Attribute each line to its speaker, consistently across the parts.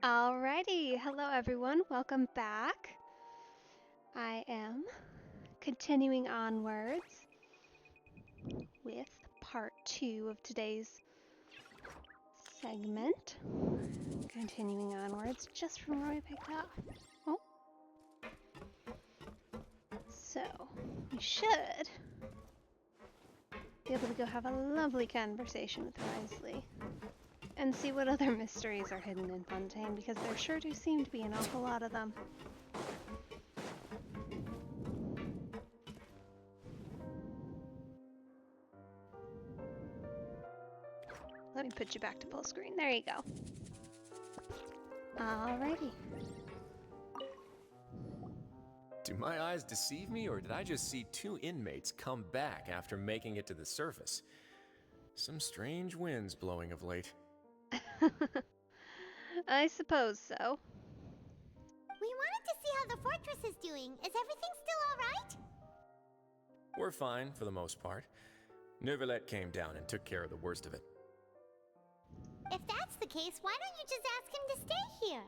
Speaker 1: Alrighty, hello everyone, welcome back. I am continuing onwards with part 2 of today's segment. Continuing onwards just from where we picked up. Oh. So, we should be able to go have a lovely conversation with Risley and see what other mysteries are hidden in Fontaine, because there sure do seem to be an awful lot of them. Let me put you back to full screen. There you go. Alrighty.
Speaker 2: Do my eyes deceive me, or did I just see two inmates come back after making it to the surface? Some strange winds blowing of late.
Speaker 1: I suppose so.
Speaker 3: We wanted to see how the fortress is doing. Is everything still alright?
Speaker 2: We're fine, for the most part. Neuvillette came down and took care of the worst of it.
Speaker 3: If that's the case, why don't you just ask him to stay here?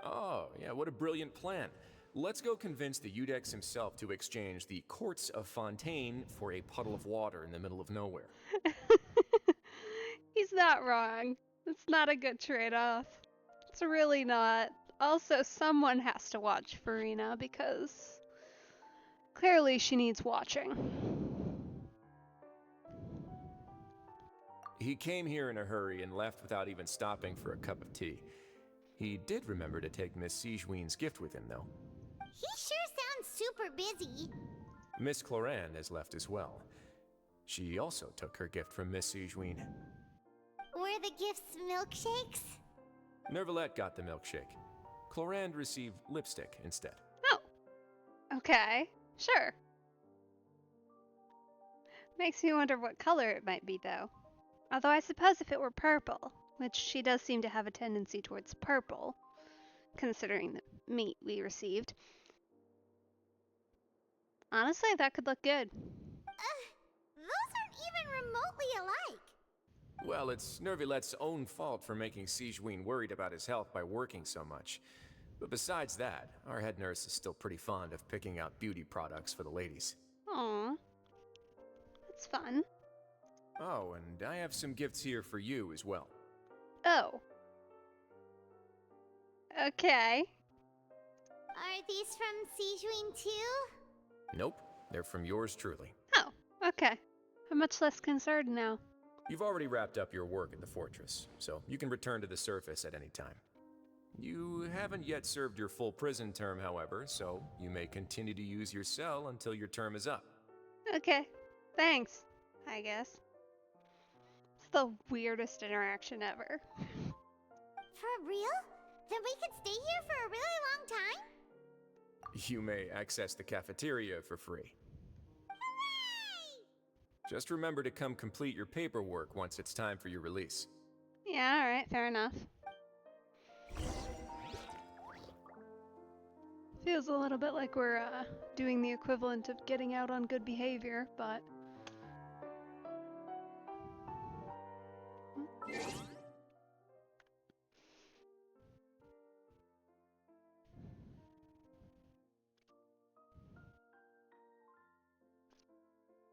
Speaker 2: Oh, yeah, what a brilliant plan. Let's go convince the Udex himself to exchange the courts of Fontaine for a puddle of water in the middle of nowhere.
Speaker 1: He's not wrong. It's not a good trade-off. It's really not. Also, someone has to watch Farina because clearly she needs watching.
Speaker 2: He came here in a hurry and left without even stopping for a cup of tea. He did remember to take Miss Sigewinne's gift with him, though.
Speaker 3: He sure sounds super busy.
Speaker 2: Miss Cloran has left as well. She also took her gift from Miss Sigewinne.
Speaker 3: Were the gifts milkshakes?
Speaker 2: Neuvillette got the milkshake. Cloran received lipstick instead.
Speaker 1: Oh. Okay. Sure. Makes me wonder what color it might be, though. Although I suppose if it were purple, which she does seem to have a tendency towards purple, considering the meat we received. Honestly, that could look good.
Speaker 3: Those aren't even remotely alike.
Speaker 2: Well, it's Neuvillette's own fault for making Sigewinne worried about his health by working so much. But besides that, our head nurse is still pretty fond of picking out beauty products for the ladies.
Speaker 1: Aw. That's fun.
Speaker 2: Oh, and I have some gifts here for you as well.
Speaker 1: Oh. Okay.
Speaker 3: Are these from Sigewinne too?
Speaker 2: Nope, they're from yours truly.
Speaker 1: Oh, okay. I'm much less concerned now.
Speaker 2: You've already wrapped up your work at the fortress, so you can return to the surface at any time. You haven't yet served your full prison term, however, so you may continue to use your cell until your term is up.
Speaker 1: Okay. Thanks, I guess. It's the weirdest interaction ever.
Speaker 3: For real? Then we could stay here for a really long time?
Speaker 2: You may access the cafeteria for free.
Speaker 3: Hooray!
Speaker 2: Just remember to come complete your paperwork once it's time for your release.
Speaker 1: Yeah, alright, fair enough. Feels a little bit like we're doing the equivalent of getting out on good behavior, but...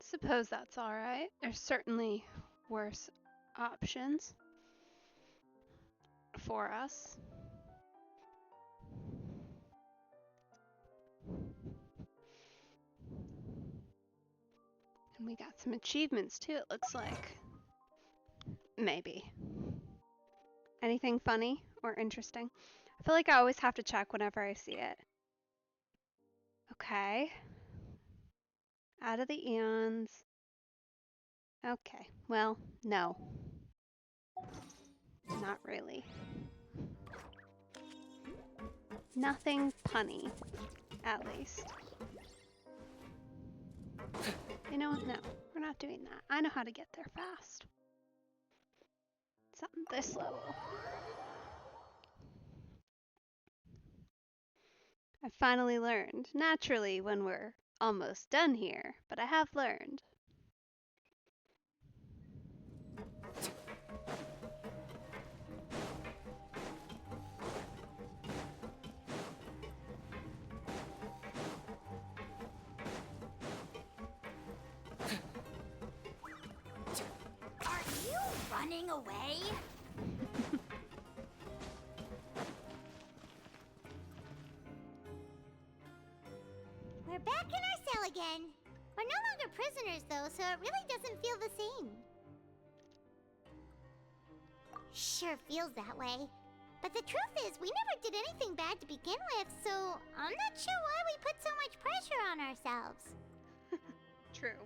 Speaker 1: suppose that's alright. There's certainly worse options for us. And we got some achievements too, it looks like. Maybe. Anything funny or interesting? I feel like I always have to check whenever I see it. Okay. Out of the eons. Okay, well, no. Not really. Nothing punny, at least. You know what? No, we're not doing that. I know how to get there fast. It's on this level. I finally learned. Naturally, when we're almost done here, but I have learned.
Speaker 3: running away? We're back in our cell again. We're no longer prisoners, though, so it really doesn't feel the same. Sure feels that way. But the truth is, we never did anything bad to begin with, so I'm not sure why we put so much pressure on ourselves.
Speaker 1: True.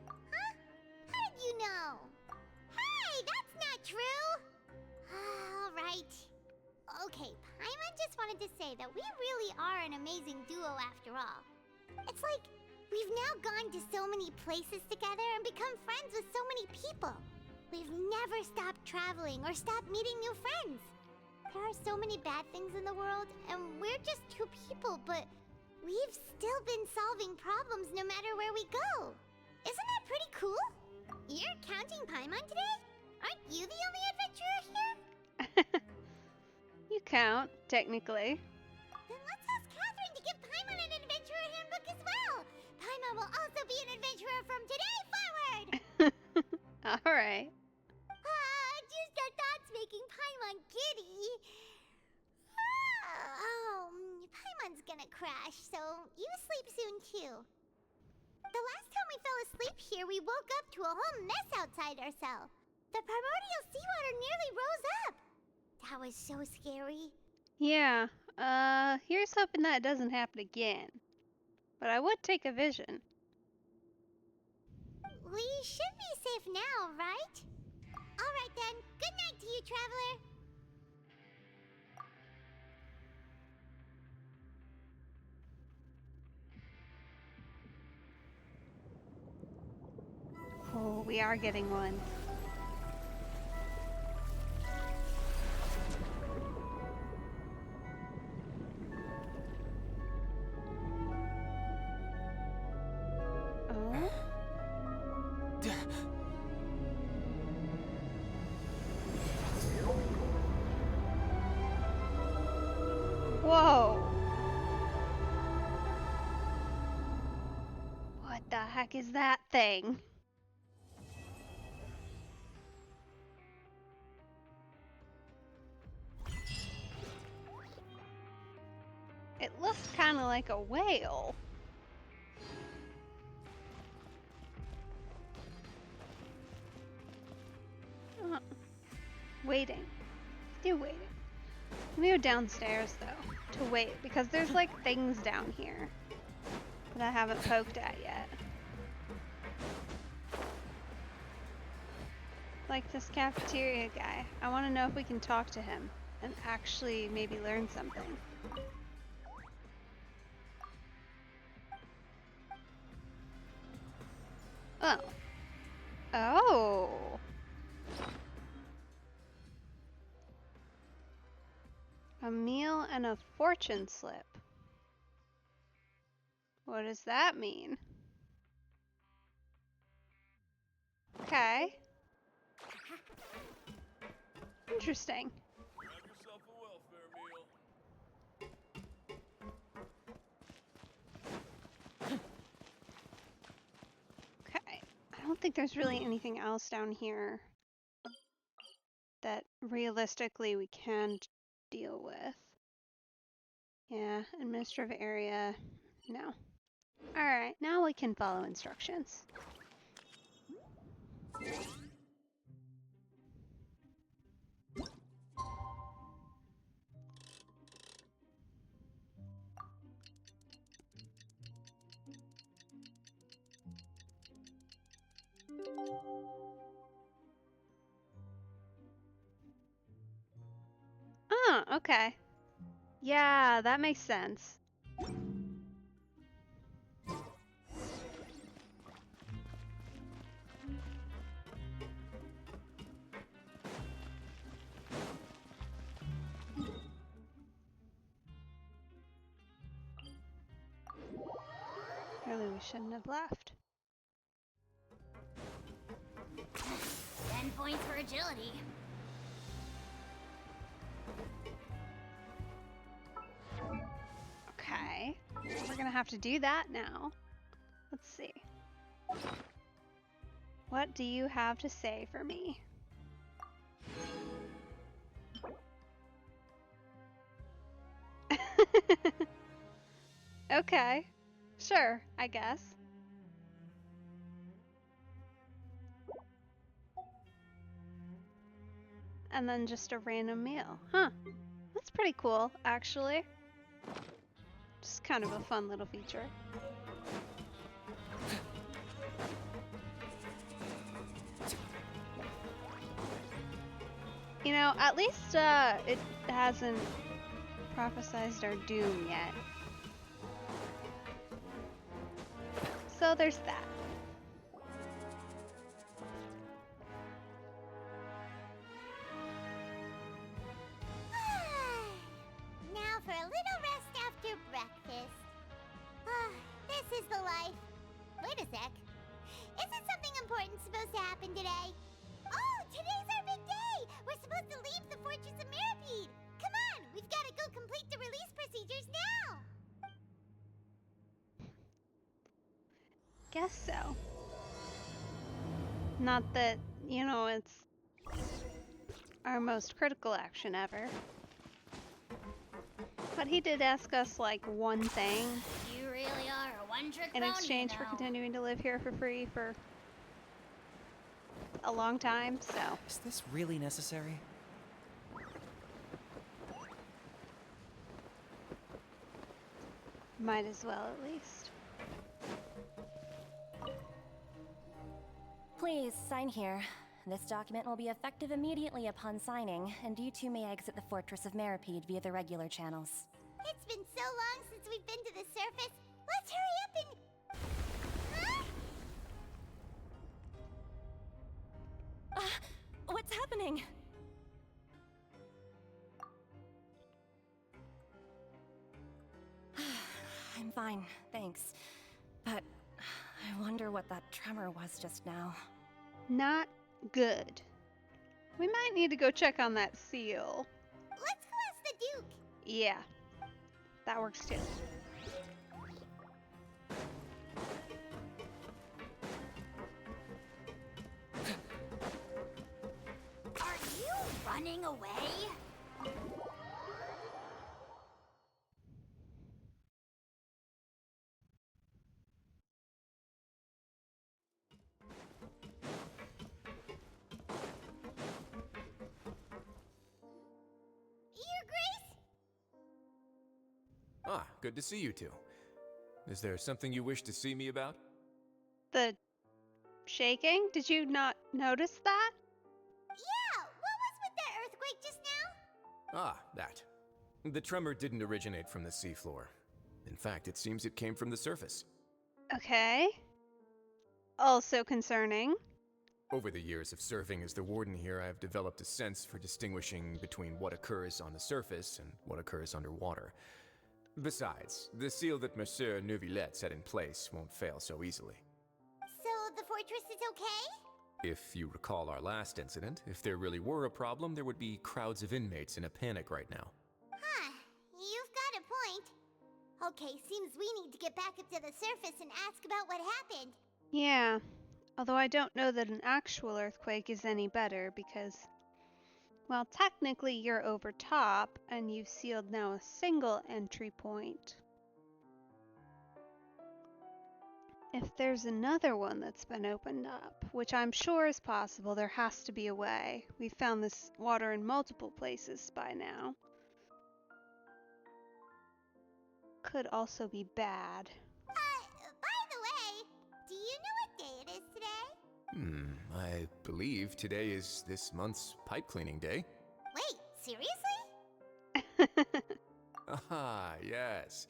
Speaker 3: Huh? How did you know? Hey, that's not true! All right. Okay, Paimon just wanted to say that we really are an amazing duo after all. It's like we've now gone to so many places together and become friends with so many people. We've never stopped traveling or stopped meeting new friends. There are so many bad things in the world, and we're just two people, but we've still been solving problems no matter where we go. Isn't that pretty cool? You're counting Paimon today? Aren't you the only adventurer here?
Speaker 1: You count, technically.
Speaker 3: Then let's ask Catherine to give Paimon an adventurer handbook as well. Paimon will also be an adventurer from today forward.
Speaker 1: Alright.
Speaker 3: Just our thoughts making Paimon giddy. Paimon's gonna crash, so you sleep soon too. The last time we fell asleep here, we woke up to a whole mess outside our cell. The primordial seawater nearly rose up. That was so scary.
Speaker 1: Yeah, here's hoping that doesn't happen again. But I would take a vision.
Speaker 3: We should be safe now, right? Alright then, good night to you, traveler.
Speaker 1: Oh, we are getting one. Oh? Whoa! What the heck is that thing? It looks kind of like a whale. Waiting. Still waiting. Let me go downstairs though to wait because there's like things down here that I haven't poked at yet. Like this cafeteria guy. I want to know if we can talk to him and actually maybe learn something. Oh. Oh. A meal and a fortune slip. What does that mean? Okay. Interesting.
Speaker 4: Have yourself a welfare meal.
Speaker 1: Okay. I don't think there's really anything else down here that realistically we can deal with. Yeah, administrative area, no. Alright, now we can follow instructions. Oh, okay. Yeah, that makes sense. Really, we shouldn't have left.
Speaker 3: 10 points for agility.
Speaker 1: Okay, we're gonna have to do that now. Let's see. What do you have to say for me? Okay. Sure, I guess. And then just a random meal. Huh. That's pretty cool, actually. Just kind of a fun little feature. You know, at least it hasn't prophesized our doom yet. So there's that.
Speaker 3: Now for a little rest after breakfast. This is the life. Wait a sec. Isn't something important supposed to happen today? Oh, today's our big day! We're supposed to leave the Fortress of Mirapede! Come on, we've got to go complete the release procedures now!
Speaker 1: Guess so. Not that, you know, it's our most critical action ever. But he did ask us, like, one thing
Speaker 3: You really are a one-trick
Speaker 1: in
Speaker 3: pony,
Speaker 1: exchange for continuing to live here for free for a long time, so.
Speaker 5: Is this really necessary?
Speaker 1: Might as well, at least.
Speaker 6: Please, sign here. This document will be effective immediately upon signing, and you two may exit the Fortress of Mirapede via the regular channels.
Speaker 3: It's been so long since we've been to the surface. Let's hurry up and... Huh?
Speaker 6: What's happening? I'm fine, thanks. But I wonder what that tremor was just now.
Speaker 1: Not good. We might need to go check on that seal.
Speaker 3: Let's go ask the Duke.
Speaker 1: Yeah, that works too.
Speaker 3: Are you running away? Your Grace?
Speaker 2: Ah, good to see you two. Is there something you wish to see me about?
Speaker 1: The shaking? Did you not notice that?
Speaker 3: Yeah, what was with that earthquake just now?
Speaker 2: Ah, that. The tremor didn't originate from the seafloor. In fact, it seems it came from the surface.
Speaker 1: Okay. Also concerning.
Speaker 2: Over the years of serving as the warden here, I've developed a sense for distinguishing between what occurs on the surface and what occurs underwater. Besides, the seal that Monsieur Neuvillette set in place won't fail so easily.
Speaker 3: So the fortress is okay?
Speaker 2: If you recall our last incident, if there really were a problem, there would be crowds of inmates in a panic right now.
Speaker 3: Huh, you've got a point. Okay, seems we need to get back up to the surface and ask about what happened.
Speaker 1: Yeah. Although I don't know that an actual earthquake is any better because, well, technically you're over top and you've sealed now a single entry point. If there's another one that's been opened up, which I'm sure is possible, there has to be a way. We've found this water in multiple places by now. Could also be bad.
Speaker 3: By the way, do you know what day it is today?
Speaker 2: I believe today is this month's pipe cleaning day.
Speaker 3: Wait, seriously?
Speaker 2: Ah, yes.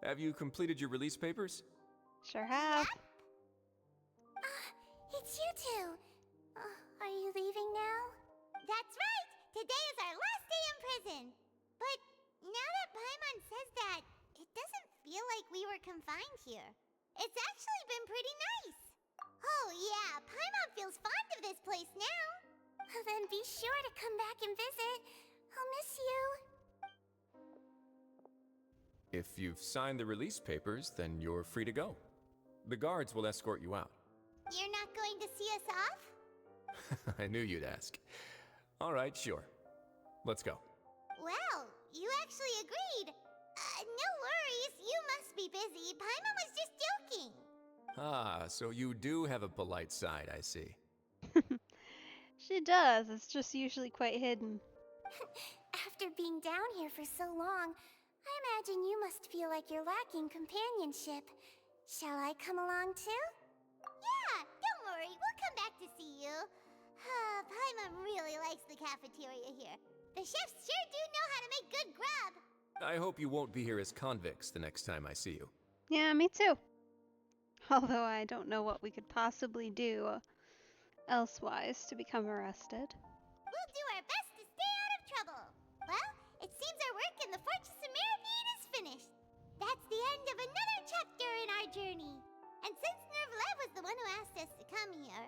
Speaker 2: Have you completed your release papers?
Speaker 1: Sure have.
Speaker 3: It's you two. Are you leaving now? That's right! Today is our last day in prison! But now that Paimon says that, it doesn't feel like we were confined here. It's actually been pretty nice! Oh yeah, Paimon feels fond of this place now! Then be sure to come back and visit. I'll miss you.
Speaker 2: If you've signed the release papers, then you're free to go. The guards will escort you out.
Speaker 3: You're not going to see us off?
Speaker 2: I knew you'd ask. All right, sure. Let's go.
Speaker 3: Well, you actually agreed. No worries, you must be busy. Paimon was just joking.
Speaker 2: Ah, so you do have a polite side, I see.
Speaker 1: She does, it's just usually quite hidden.
Speaker 6: After being down here for so long, I imagine you must feel like you're lacking companionship. Shall I come along too?
Speaker 3: Yeah, don't worry, we'll come back to see you. Paimon really likes the cafeteria here. The chefs sure do know how to make good grub.
Speaker 2: I hope you won't be here as convicts the next time I see you.
Speaker 1: Yeah, me too. Although I don't know what we could possibly do elsewise to become arrested.
Speaker 3: We'll do our best to stay out of trouble. Well, it seems our work in the Fortress of Mirapede is finished. That's the end of another chapter in our journey. And since Nervlev was the one who asked us to come here,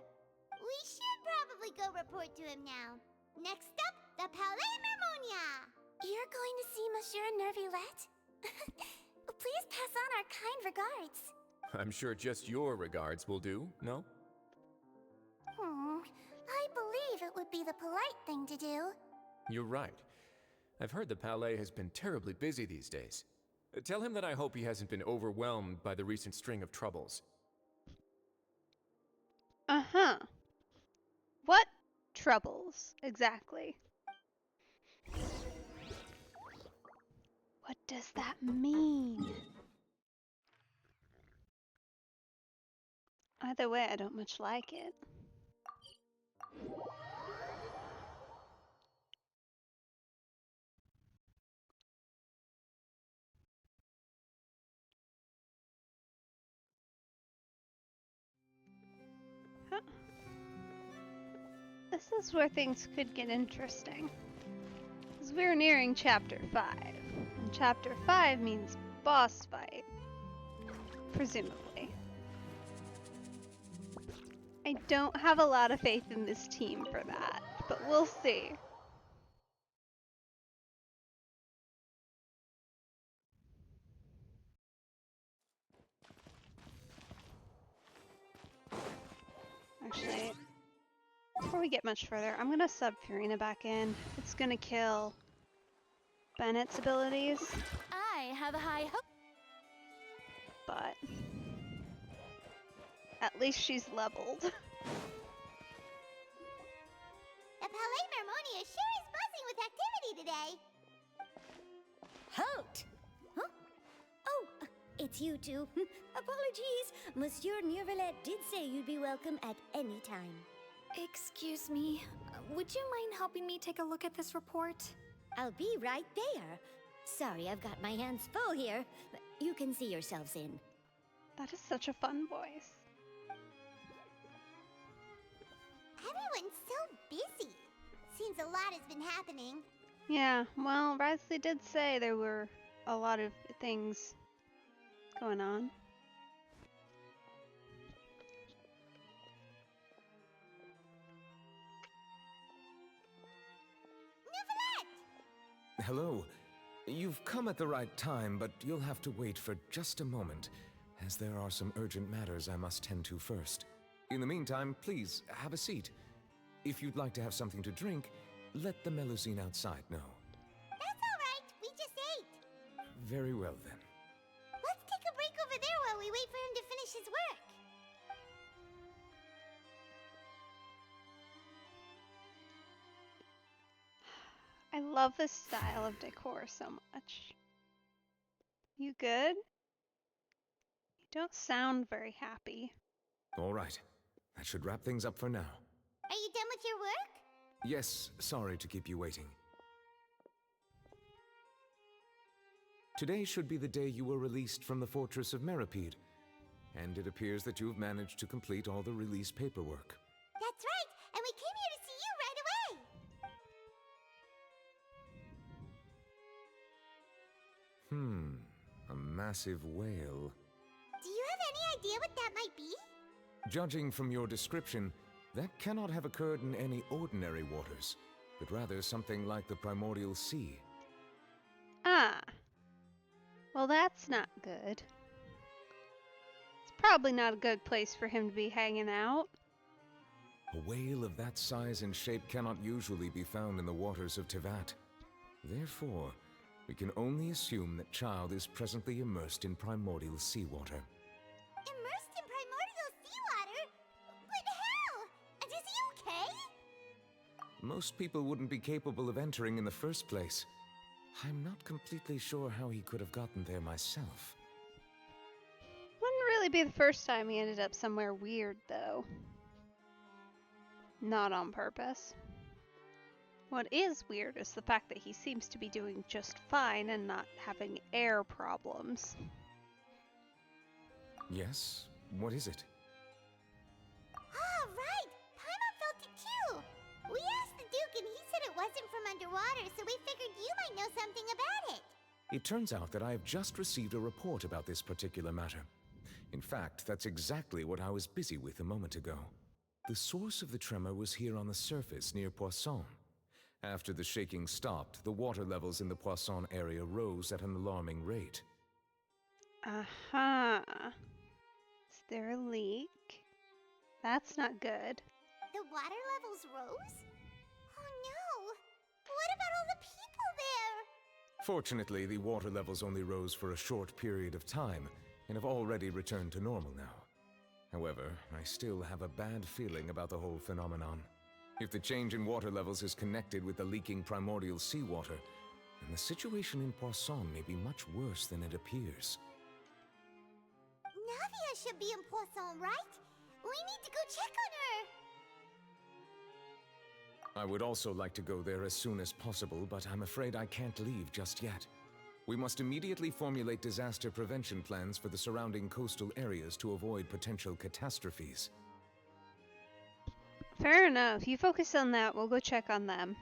Speaker 3: we should probably go report to him now. Next up, the Palais Mermonia.
Speaker 6: You're going to see Monsieur Nervilette? Please pass on our kind regards.
Speaker 2: I'm sure just your regards will do, no?
Speaker 6: I believe it would be the polite thing to do.
Speaker 2: You're right. I've heard the Palais has been terribly busy these days. Tell him that I hope he hasn't been overwhelmed by the recent string of troubles.
Speaker 1: Uh-huh. What troubles, exactly? What does that mean? Either way, I don't much like it. Huh. This is where things could get interesting. Because we're nearing Chapter 5. And Chapter 5 means boss fight. Presumably. I don't have a lot of faith in this team for that, but we'll see. Actually, before we get much further, I'm gonna sub Purina back in. It's gonna kill Bennett's abilities,
Speaker 6: I have a high hope.
Speaker 1: but at least she's leveled.
Speaker 3: The Palais Mermonia sure is buzzing with activity today.
Speaker 7: Halt! Huh? Oh, it's you two. Apologies. Monsieur Nervilette did say you'd be welcome at any time.
Speaker 8: Excuse me, would you mind helping me take a look at this report?
Speaker 7: I'll be right there. Sorry, I've got my hands full here. You can see yourselves in.
Speaker 1: That is such a fun voice.
Speaker 3: Everyone's so busy. Seems a lot has been happening.
Speaker 1: Yeah, well, Risley did say there were a lot of things going on.
Speaker 9: Hello. You've come at the right time, but you'll have to wait for just a moment, as there are some urgent matters I must tend to first. In the meantime, please, have a seat. If you'd like to have something to drink, let the Melusine outside know.
Speaker 3: That's all right. We just ate.
Speaker 9: Very well, then.
Speaker 3: Let's take a break over there while we wait for him to finish his work.
Speaker 1: I love this style of decor so much. You good? You don't sound very happy.
Speaker 9: All right. That should wrap things up for now.
Speaker 3: Are you done with your work?
Speaker 9: Yes, sorry to keep you waiting. Today should be the day you were released from the Fortress of Mirapede, and it appears that you've managed to complete all the release paperwork.
Speaker 3: That's right, and we came here to see you right away.
Speaker 9: A massive whale.
Speaker 3: Do you have any idea what that might be?
Speaker 9: Judging from your description, that cannot have occurred in any ordinary waters, but rather something like the primordial sea.
Speaker 1: Ah. Well, that's not good. It's Probably not a good place for him to be hanging out.
Speaker 9: A whale of that size and shape cannot usually be found in the waters of Tevat. Therefore, we can only assume that Child is presently immersed in primordial seawater.
Speaker 3: Immersed in primordial seawater? But how? And is he okay?
Speaker 9: Most people wouldn't be capable of entering in the first place. I'm not completely sure how he could have gotten there myself.
Speaker 1: Wouldn't really be the first time he ended up somewhere weird, though. Not on purpose. What is weird is the fact that he seems to be doing just fine and not having air problems.
Speaker 9: Yes? What is it?
Speaker 3: Ah, right! Paimon felt it too! We asked the Duke and he said it wasn't from underwater, so we figured you might know something about it.
Speaker 9: It turns out that I have just received a report about this particular matter. In fact, that's exactly what I was busy with a moment ago. The source of the tremor was here on the surface near Poisson. After the shaking stopped, the water levels in the Poisson area rose at an alarming rate.
Speaker 1: Uh-huh. Is there a leak? That's not good.
Speaker 3: The water levels rose? Oh no! What about all the people there?
Speaker 9: Fortunately, the water levels only rose for a short period of time and have already returned to normal now. However, I still have a bad feeling about the whole phenomenon. If the change in water levels is connected with the leaking primordial seawater, then the situation in Poisson may be much worse than it appears.
Speaker 3: Navia should be in Poisson, right? We need to go check on her!
Speaker 9: I would also like to go there as soon as possible, but I'm afraid I can't leave just yet. We must immediately formulate disaster prevention plans for the surrounding coastal areas to avoid potential catastrophes.
Speaker 1: Fair enough. You focus on that. We'll go check on them.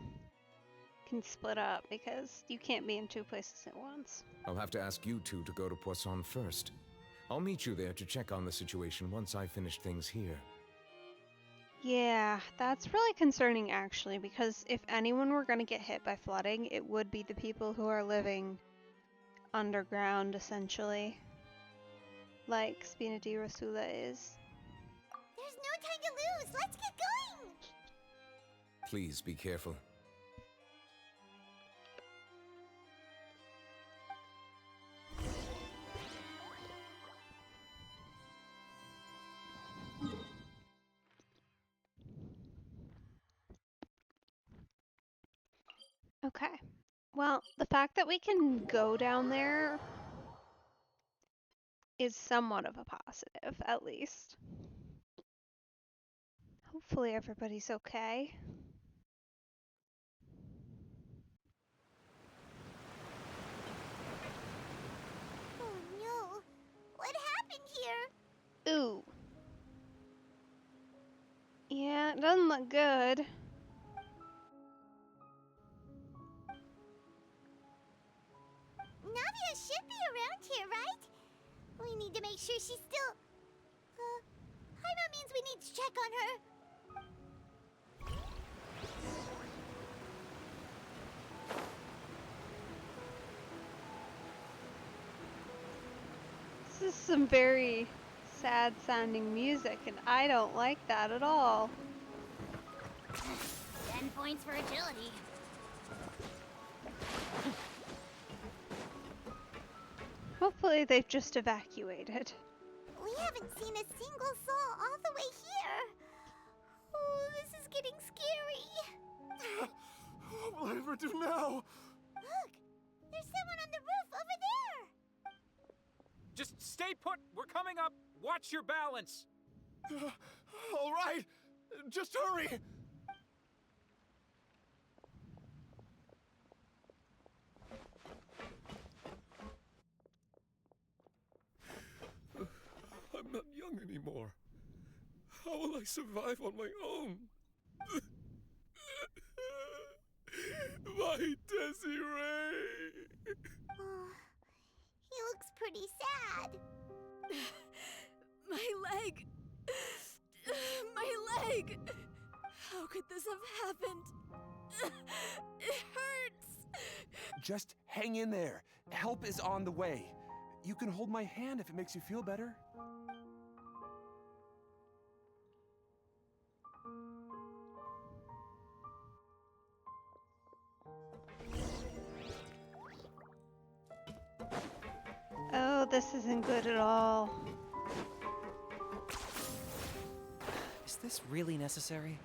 Speaker 1: Can split up because you can't be in two places at once.
Speaker 9: I'll have to ask you two to go to Poisson first. I'll meet you there to check on the situation once I finish things here.
Speaker 1: Yeah, that's really concerning actually, because if anyone were going to get hit by flooding, it would be the people who are living underground, essentially. Like Spina di Rosula is.
Speaker 3: There's no time to lose! Let's get going!
Speaker 9: Please be careful.
Speaker 1: Okay. Well, the fact that we can go down there is somewhat of a positive, at least. Hopefully everybody's okay.
Speaker 3: Oh no! What happened here?
Speaker 1: Ooh. Yeah, it doesn't look good.
Speaker 3: Navia should be around here, right? We need to make sure she's still... Paimon means we need to check on her.
Speaker 1: This is some very sad sounding music, and I don't like that at all.
Speaker 3: 10 points for agility.
Speaker 1: Hopefully they've just evacuated.
Speaker 3: We haven't seen a single soul all the way here. Oh, this is getting scary.
Speaker 4: What will I ever do now?
Speaker 3: Look, there's someone on the roof over there.
Speaker 5: Just stay put. We're coming up. Watch your balance.
Speaker 4: All right, just hurry. I'm not young anymore. How will I survive on my own? My Desiree!
Speaker 3: Oh, he looks pretty sad.
Speaker 10: My leg! My leg! How could this have happened? It hurts!
Speaker 11: Just hang in there. Help is on the way. You can hold my hand if it makes you feel better.
Speaker 1: this isn't good at all.
Speaker 12: Is this really necessary?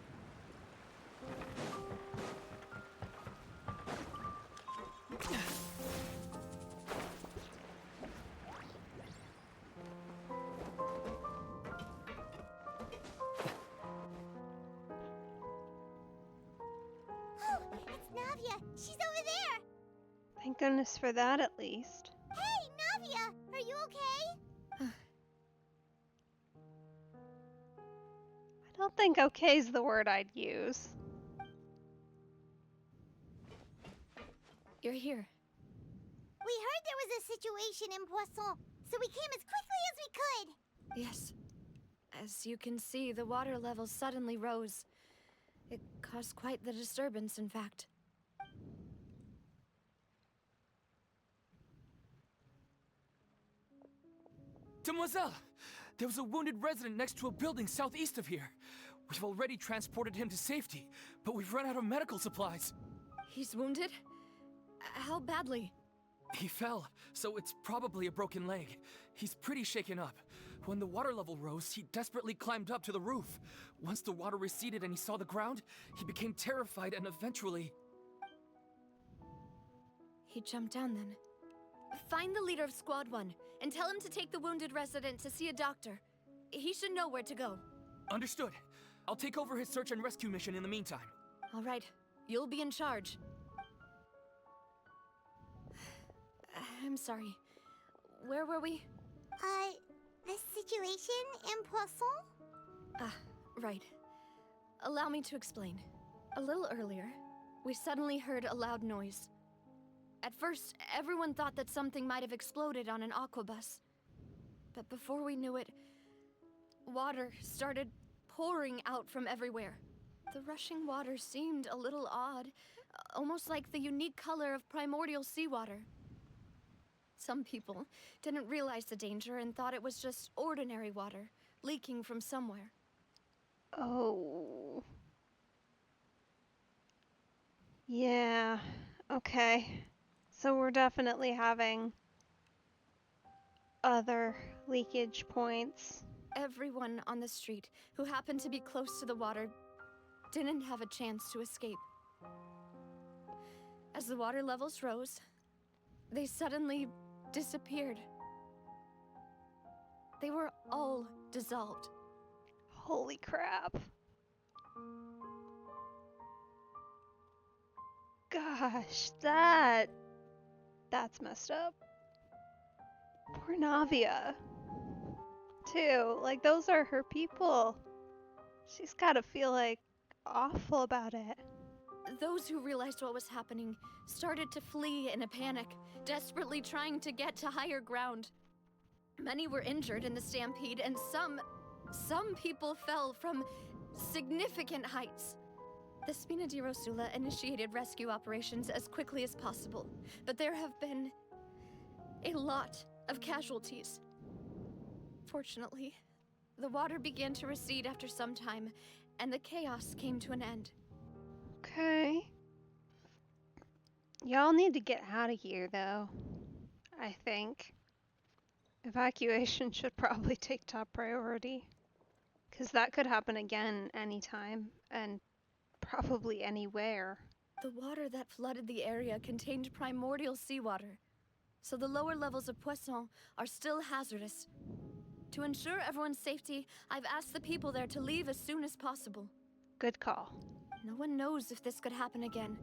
Speaker 3: Oh, it's Navia. She's over there.
Speaker 1: Thank goodness for that, at least.
Speaker 3: Hey, Navia, are you okay?
Speaker 1: I don't think okay's the word I'd use.
Speaker 8: You're here.
Speaker 3: We heard there was a situation in Poisson, so we came as quickly as we could.
Speaker 8: Yes. As you can see, the water level suddenly rose. It caused quite the disturbance, in fact.
Speaker 5: Demoiselle! There was a wounded resident next to a building southeast of here. We've already transported him to safety, but we've run out of medical supplies.
Speaker 8: He's wounded? How badly?
Speaker 5: He fell, so it's probably a broken leg. He's pretty shaken up. When the water level rose, he desperately climbed up to the roof. Once the water receded and he saw the ground, he became terrified and eventually...
Speaker 8: He jumped down then. Find the leader of Squad 1 and tell him to take the wounded resident to see a doctor. He should know where to go.
Speaker 5: Understood. I'll take over his search and rescue mission in the meantime.
Speaker 8: All right. You'll be in charge. I'm sorry. Where were we?
Speaker 3: The situation in Poisson?
Speaker 8: Ah, right. Allow me to explain. A little earlier, we suddenly heard a loud noise. At first, everyone thought that something might have exploded on an aquabus. But before we knew it, water started pouring out from everywhere. The rushing water seemed a little odd, almost like the unique color of primordial seawater. Some people didn't realize the danger and thought it was just ordinary water, leaking from somewhere.
Speaker 1: Oh. Yeah, okay. So we're definitely having other leakage points.
Speaker 8: Everyone on the street who happened to be close to the water didn't have a chance to escape. As the water levels rose, they suddenly disappeared. They were all dissolved.
Speaker 1: Holy crap. Gosh, that's messed up. Poor Navia. Too. Like, those are her people. She's gotta feel, like, awful about it.
Speaker 8: Those who realized what was happening started to flee in a panic, desperately trying to get to higher ground. Many were injured in the stampede, and some people fell from significant heights. The Spina di Rosula initiated rescue operations as quickly as possible, but there have been a lot of casualties. Fortunately, the water began to recede after some time, and the chaos came to an end.
Speaker 1: Okay. Y'all need to get out of here, though. I think. Evacuation should probably take top priority. Because that could happen again anytime, and probably anywhere.
Speaker 8: The water that flooded the area contained primordial seawater, so the lower levels of Poisson are still hazardous. To ensure everyone's safety, I've asked the people there to leave as soon as possible.
Speaker 1: Good call.
Speaker 8: No one knows if this could happen again.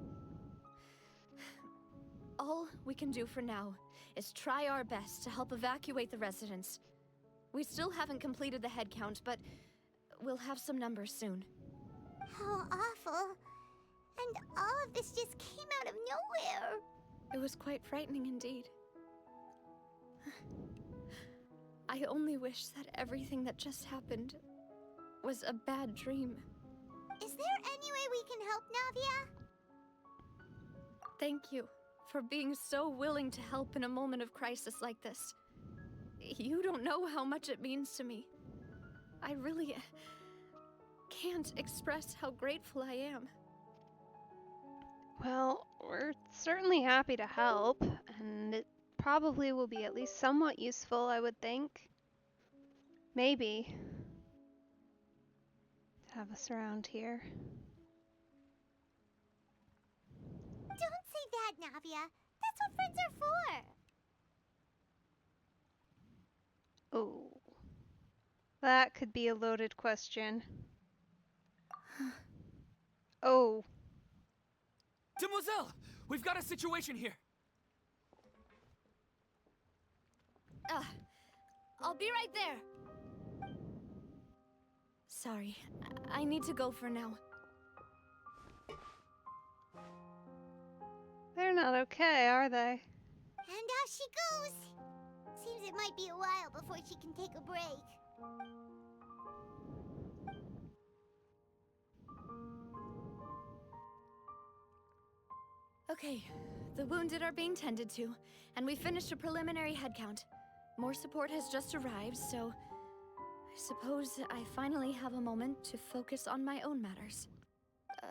Speaker 8: All we can do for now is try our best to help evacuate the residents. We still haven't completed the head count, but we'll have some numbers soon.
Speaker 3: How awful. And all of this just came out of nowhere.
Speaker 8: It was quite frightening indeed. I only wish that everything that just happened was a bad dream.
Speaker 3: Is there any way we can help, Navia?
Speaker 8: Thank you for being so willing to help in a moment of crisis like this. You don't know how much it means to me. I really can't express how grateful I am.
Speaker 1: Well, we're certainly happy to help, and it probably will be at least somewhat useful, I would think. Maybe. To have us around here.
Speaker 3: Don't say that, Navia. That's what friends are for.
Speaker 1: Oh. That could be a loaded question. Oh.
Speaker 5: Demoiselle! We've got a situation here!
Speaker 8: I'll be right there. Sorry, I need to go for now.
Speaker 1: They're not okay, are they?
Speaker 3: And off she goes. Seems it might be a while before she can take a break.
Speaker 8: Okay, the wounded are being tended to, and we finished a preliminary head count. More support has just arrived, so I suppose I finally have a moment to focus on my own matters.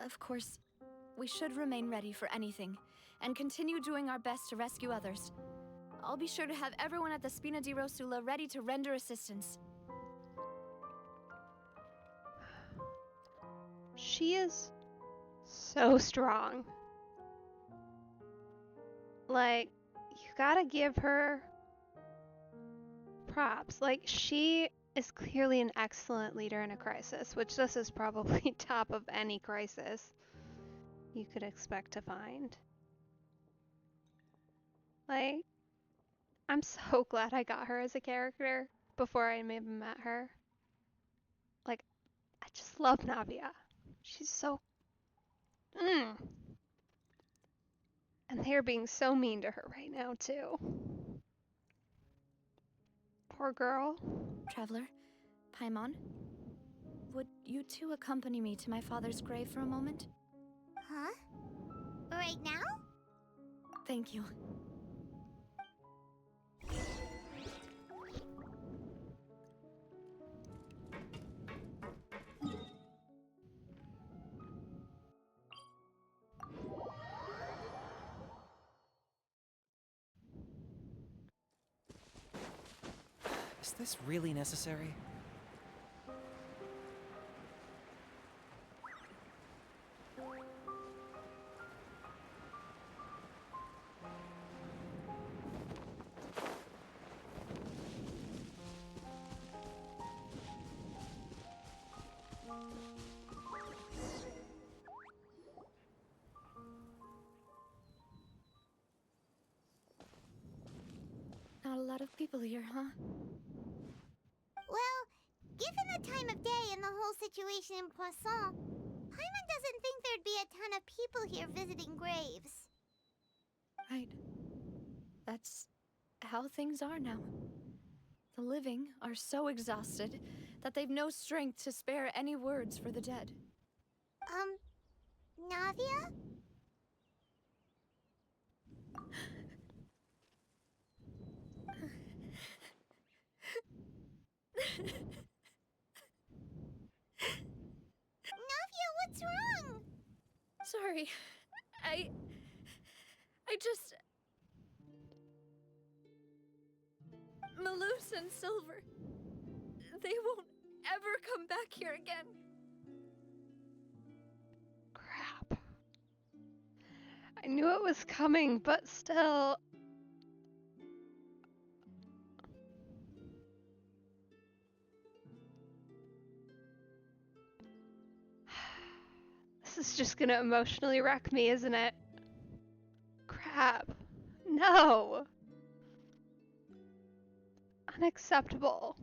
Speaker 8: Of course, we should remain ready for anything, and continue doing our best to rescue others. I'll be sure to have everyone at the Spina di Rosula ready to render assistance.
Speaker 1: She is so strong. Like, you gotta give her props. Like, she is clearly an excellent leader in a crisis, which this is probably top of any crisis you could expect to find. Like, I'm so glad I got her as a character before I even met her. Like, I just love Navia. She's so... And they're being so mean to her right now, too. Poor girl.
Speaker 8: Traveler, Paimon, would you two accompany me to my father's grave for a moment?
Speaker 3: Huh? Right now?
Speaker 8: Thank you.
Speaker 12: Is this really necessary?
Speaker 8: Not a lot of people here, huh?
Speaker 3: Well, given the time of day and the whole situation in Poisson, Paimon doesn't think there'd be a ton of people here visiting graves.
Speaker 8: Right. That's how things are now. The living are so exhausted that they've no strength to spare any words for the dead.
Speaker 3: Navia? Navia, what's wrong?
Speaker 8: Sorry. I just... Malus and Silver, they won't ever come back here again.
Speaker 1: Crap. I knew it was coming, but still... This is just gonna emotionally wreck me, isn't it? Crap. No! Unacceptable.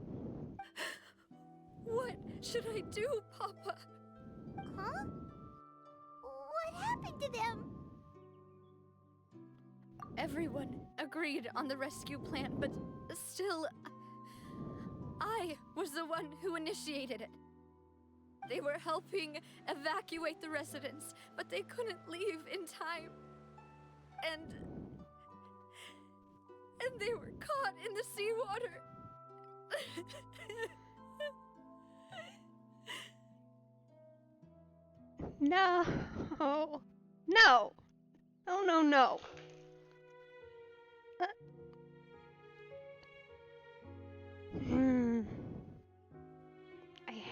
Speaker 8: What should I do, Papa?
Speaker 3: Huh? What happened to them?
Speaker 8: Everyone agreed on the rescue plan, but still, I was the one who initiated it. They were helping evacuate the residents, but they couldn't leave in time. And they were caught in the seawater.
Speaker 1: No. No. No, no, no.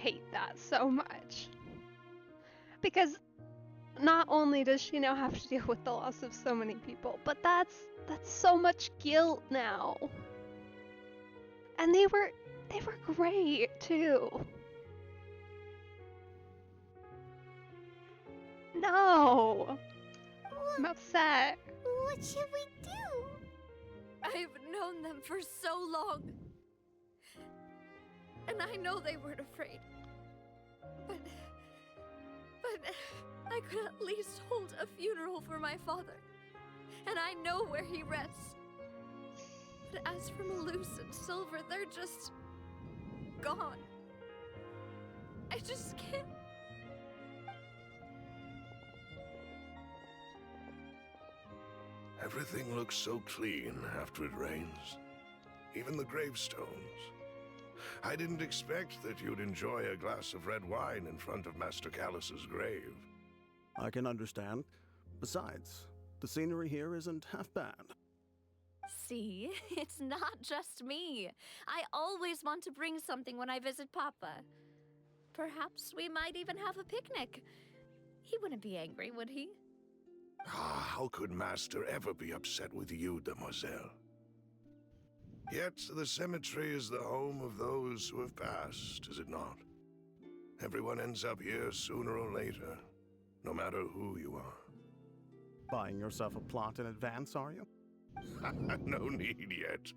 Speaker 1: hate that so much. Because not only does she now have to deal with the loss of so many people, but that's so much guilt now. And they were great too. No. I'm upset.
Speaker 3: What should we do?
Speaker 8: I've known them for so long. And I know they weren't afraid. But I could at least hold a funeral for my father. And I know where he rests. But as for Malus and Silver, they're just gone. I just can't.
Speaker 4: Everything looks so clean after it rains. Even the gravestones. I didn't expect that you'd enjoy a glass of red wine in front of Master Callus's grave.
Speaker 13: I can understand. Besides, the scenery here isn't half bad.
Speaker 8: See, it's not just me. I always want to bring something when I visit Papa. Perhaps we might even have a picnic. He wouldn't be angry, would he?
Speaker 4: How could Master ever be upset with you, Demoiselle? Yet the cemetery is the home of those who have passed, is it not? Everyone ends up here sooner or later, no matter who you are.
Speaker 13: Buying yourself a plot in advance, are you?
Speaker 4: No need yet.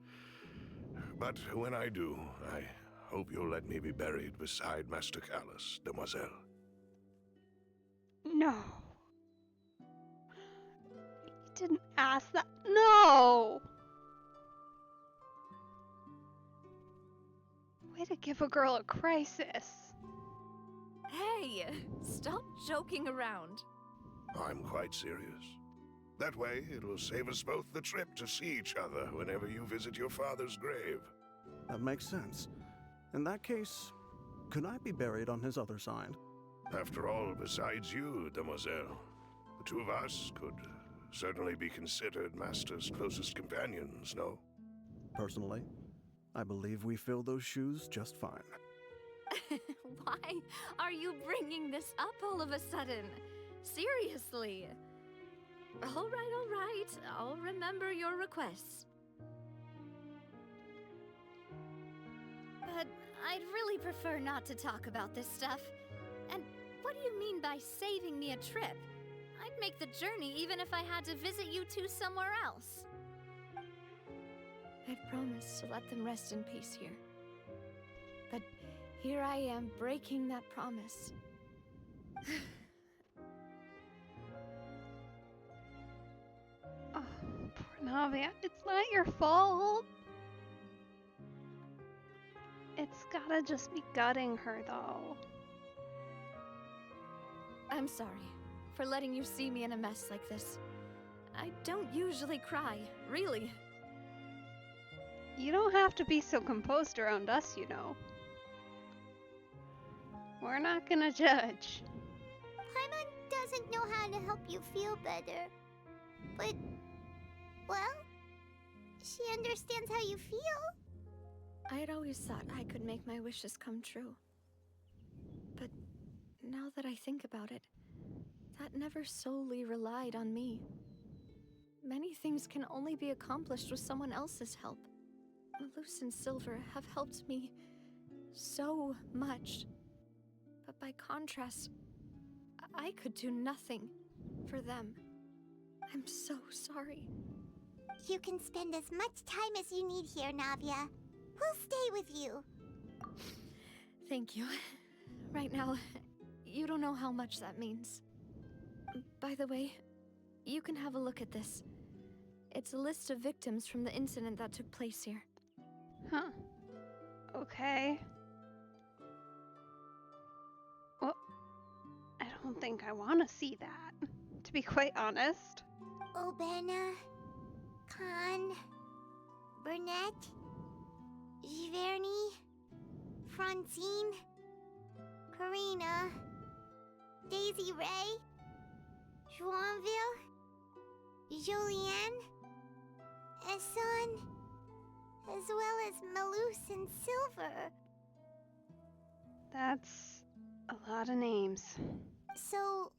Speaker 4: But when I do, I hope you'll let me be buried beside Master Callus, Demoiselle.
Speaker 1: No. You didn't ask that. No! Way to give a girl a crisis.
Speaker 8: Hey, stop joking around.
Speaker 4: I'm quite serious. That way, it'll save us both the trip to see each other whenever you visit your father's grave.
Speaker 13: That makes sense. In that case, could I be buried on his other side?
Speaker 4: After all, besides you, Demoiselle, the two of us could certainly be considered Master's closest companions, no?
Speaker 13: Personally, I believe we fill those shoes just fine.
Speaker 8: Why are you bringing this up all of a sudden? Seriously. All right. I'll remember your requests. But I'd really prefer not to talk about this stuff. And what do you mean by saving me a trip? I'd make the journey even if I had to visit you two somewhere else. I've promised to let them rest in peace here. But here I am breaking that promise.
Speaker 1: Oh, poor Navia. It's not your fault. It's gotta just be gutting her, though.
Speaker 8: I'm sorry for letting you see me in a mess like this. I don't usually cry, really.
Speaker 1: You don't have to be so composed around us, you know. We're not gonna judge.
Speaker 3: Paimon doesn't know how to help you feel better. But, well, she understands how you feel.
Speaker 8: I'd always thought I could make my wishes come true. But now that I think about it, that never solely relied on me. Many things can only be accomplished with someone else's help. Malus and Silver have helped me so much. But by contrast, I could do nothing for them. I'm so sorry.
Speaker 3: You can spend as much time as you need here, Navia. We'll stay with you.
Speaker 8: Thank you. Right now, you don't know how much that means. By the way, you can have a look at this. It's a list of victims from the incident that took place here.
Speaker 1: Huh. Okay. Well, I don't think I want to see that, to be quite honest.
Speaker 3: Obena, Khan, Burnett, Giverny, Francine, Karina, Daisy Ray, Joinville, Julianne, Esson, as well as Malus and Silver.
Speaker 1: That's a lot of names.
Speaker 3: So,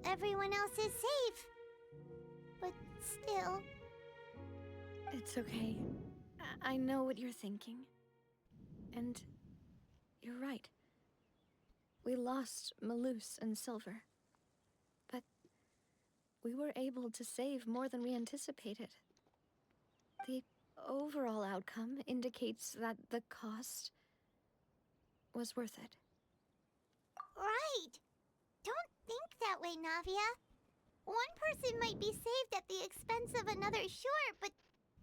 Speaker 3: everyone else is safe. But still...
Speaker 8: It's okay. I know what you're thinking. And you're right. We lost Malus and Silver. But we were able to save more than we anticipated. The overall outcome indicates that the cost was worth it.
Speaker 3: Right! Don't think that way, Navia. One person might be saved at the expense of another, sure, but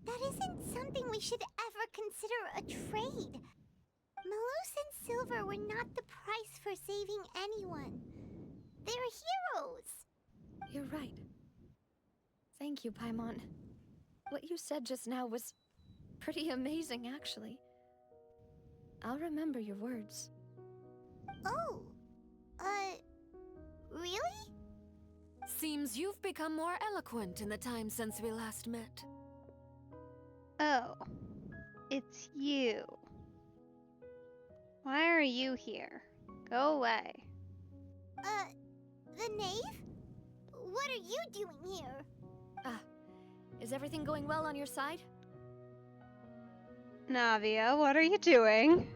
Speaker 3: that isn't something we should ever consider a trade. Malus and Silver were not the price for saving anyone. They're heroes.
Speaker 8: You're right. Thank you, Paimon. What you said just now was pretty amazing, actually. I'll remember your words.
Speaker 3: Oh, really?
Speaker 10: Seems you've become more eloquent in the time since we last met.
Speaker 1: Oh, it's you. Why are you here? Go away.
Speaker 3: The knave? What are you doing here?
Speaker 8: Is everything going well on your side?
Speaker 1: Navia, what are you doing?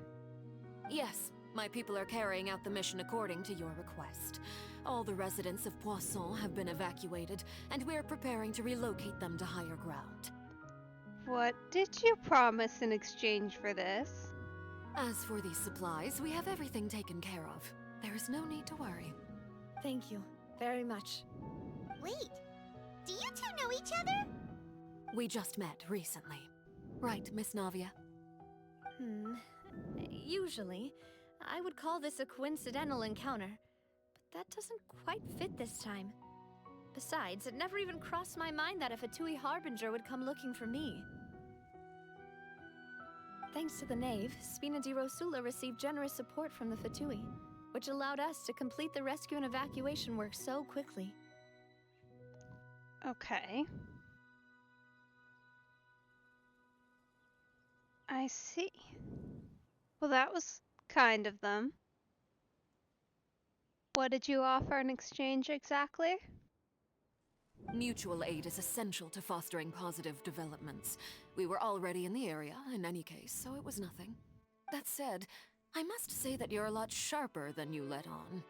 Speaker 10: Yes, my people are carrying out the mission according to your request. All the residents of Poisson have been evacuated, and we're preparing to relocate them to higher ground.
Speaker 1: What did you promise in exchange for this?
Speaker 10: As for these supplies, we have everything taken care of. There is no need to worry.
Speaker 8: Thank you very much.
Speaker 3: Wait, do you two know each other?
Speaker 10: We just met recently. Right, Miss Navia?
Speaker 8: Usually, I would call this a coincidental encounter, but that doesn't quite fit this time. Besides, it never even crossed my mind that a Fatui Harbinger would come looking for me. Thanks to the Knave, Spina di Rosula received generous support from the Fatui, which allowed us to complete the rescue and evacuation work so quickly.
Speaker 1: Okay. I see. Well, that was kind of them. What did you offer in exchange exactly?
Speaker 10: Mutual aid is essential to fostering positive developments. We were already in the area, in any case, so it was nothing. That said, I must say that you're a lot sharper than you let on.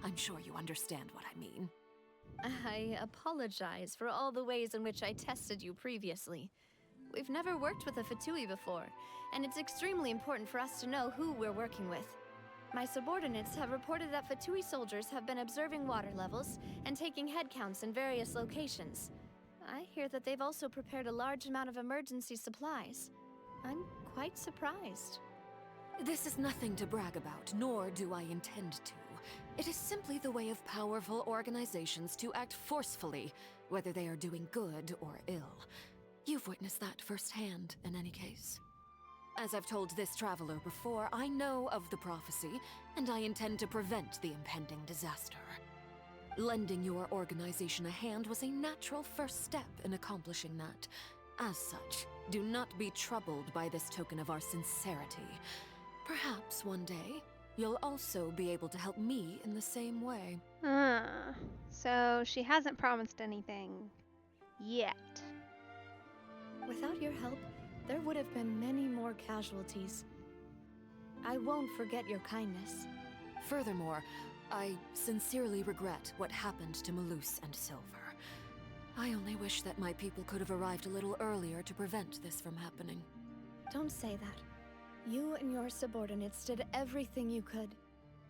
Speaker 10: I'm sure you understand what I mean.
Speaker 8: I apologize for all the ways in which I tested you previously. We've never worked with a Fatui before, and it's extremely important for us to know who we're working with. My subordinates have reported that Fatui soldiers have been observing water levels and taking head counts in various locations. I hear that they've also prepared a large amount of emergency supplies. I'm quite surprised.
Speaker 10: This is nothing to brag about, nor do I intend to. It is simply the way of powerful organizations to act forcefully, whether they are doing good or ill. You've witnessed that firsthand, in any case. As I've told this traveler before, I know of the prophecy, and I intend to prevent the impending disaster. Lending your organization a hand was a natural first step in accomplishing that. As such, do not be troubled by this token of our sincerity. Perhaps one day, you'll also be able to help me in the same way.
Speaker 1: So she hasn't promised anything yet.
Speaker 8: Without your help, there would have been many more casualties. I won't forget your kindness.
Speaker 10: Furthermore, I sincerely regret what happened to Malus and Silver. I only wish that my people could have arrived a little earlier to prevent this from happening.
Speaker 8: Don't say that. You and your subordinates did everything you could.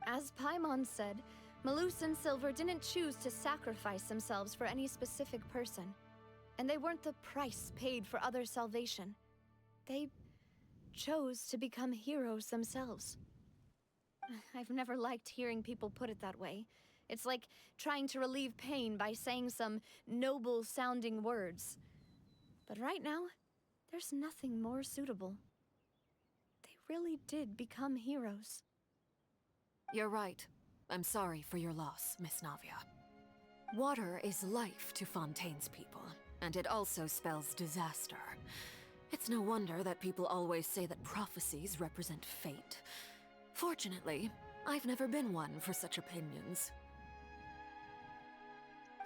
Speaker 8: As Paimon said, Malus and Silver didn't choose to sacrifice themselves for any specific person. And they weren't the price paid for others' salvation. They chose to become heroes themselves. I've never liked hearing people put it that way. It's like trying to relieve pain by saying some noble-sounding words. But right now, there's nothing more suitable. They really did become heroes.
Speaker 10: You're right. I'm sorry for your loss, Miss Navia. Water is life to Fontaine's people, and it also spells disaster. It's no wonder that people always say that prophecies represent fate. Fortunately, I've never been one for such opinions.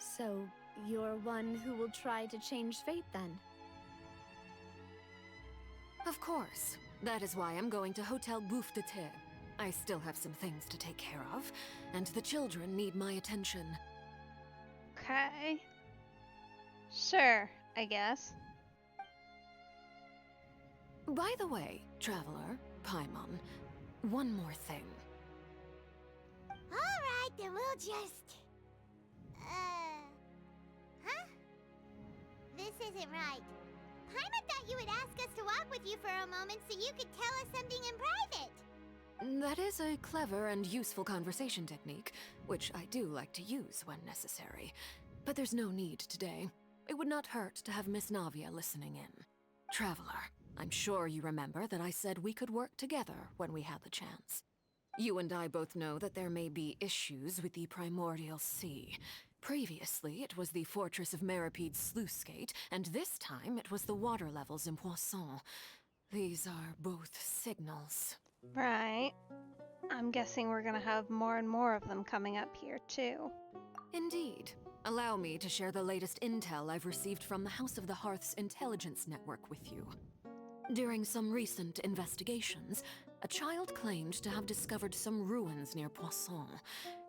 Speaker 8: So, you're one who will try to change fate then?
Speaker 10: Of course. That is why I'm going to Hotel Bouffe de Thé. I still have some things to take care of, and the children need my attention.
Speaker 1: Okay. Sure, I guess.
Speaker 10: By the way, Traveler, Paimon, one more thing.
Speaker 3: Alright, then we'll just... Huh? This isn't right. Paimon thought you would ask us to walk with you for a moment so you could tell us something in private.
Speaker 10: That is a clever and useful conversation technique, which I do like to use when necessary. But there's no need today. It would not hurt to have Miss Navia listening in. Traveler, I'm sure you remember that I said we could work together when we had the chance. You and I both know that there may be issues with the Primordial Sea. Previously, it was the Fortress of Meripede's sluice gate, and this time it was the water levels in Poisson. These are both signals.
Speaker 1: Right. I'm guessing we're gonna have more and more of them coming up here, too.
Speaker 10: Indeed. Allow me to share the latest intel I've received from the House of the Hearth's intelligence network with you. During some recent investigations, a child claimed to have discovered some ruins near Poisson.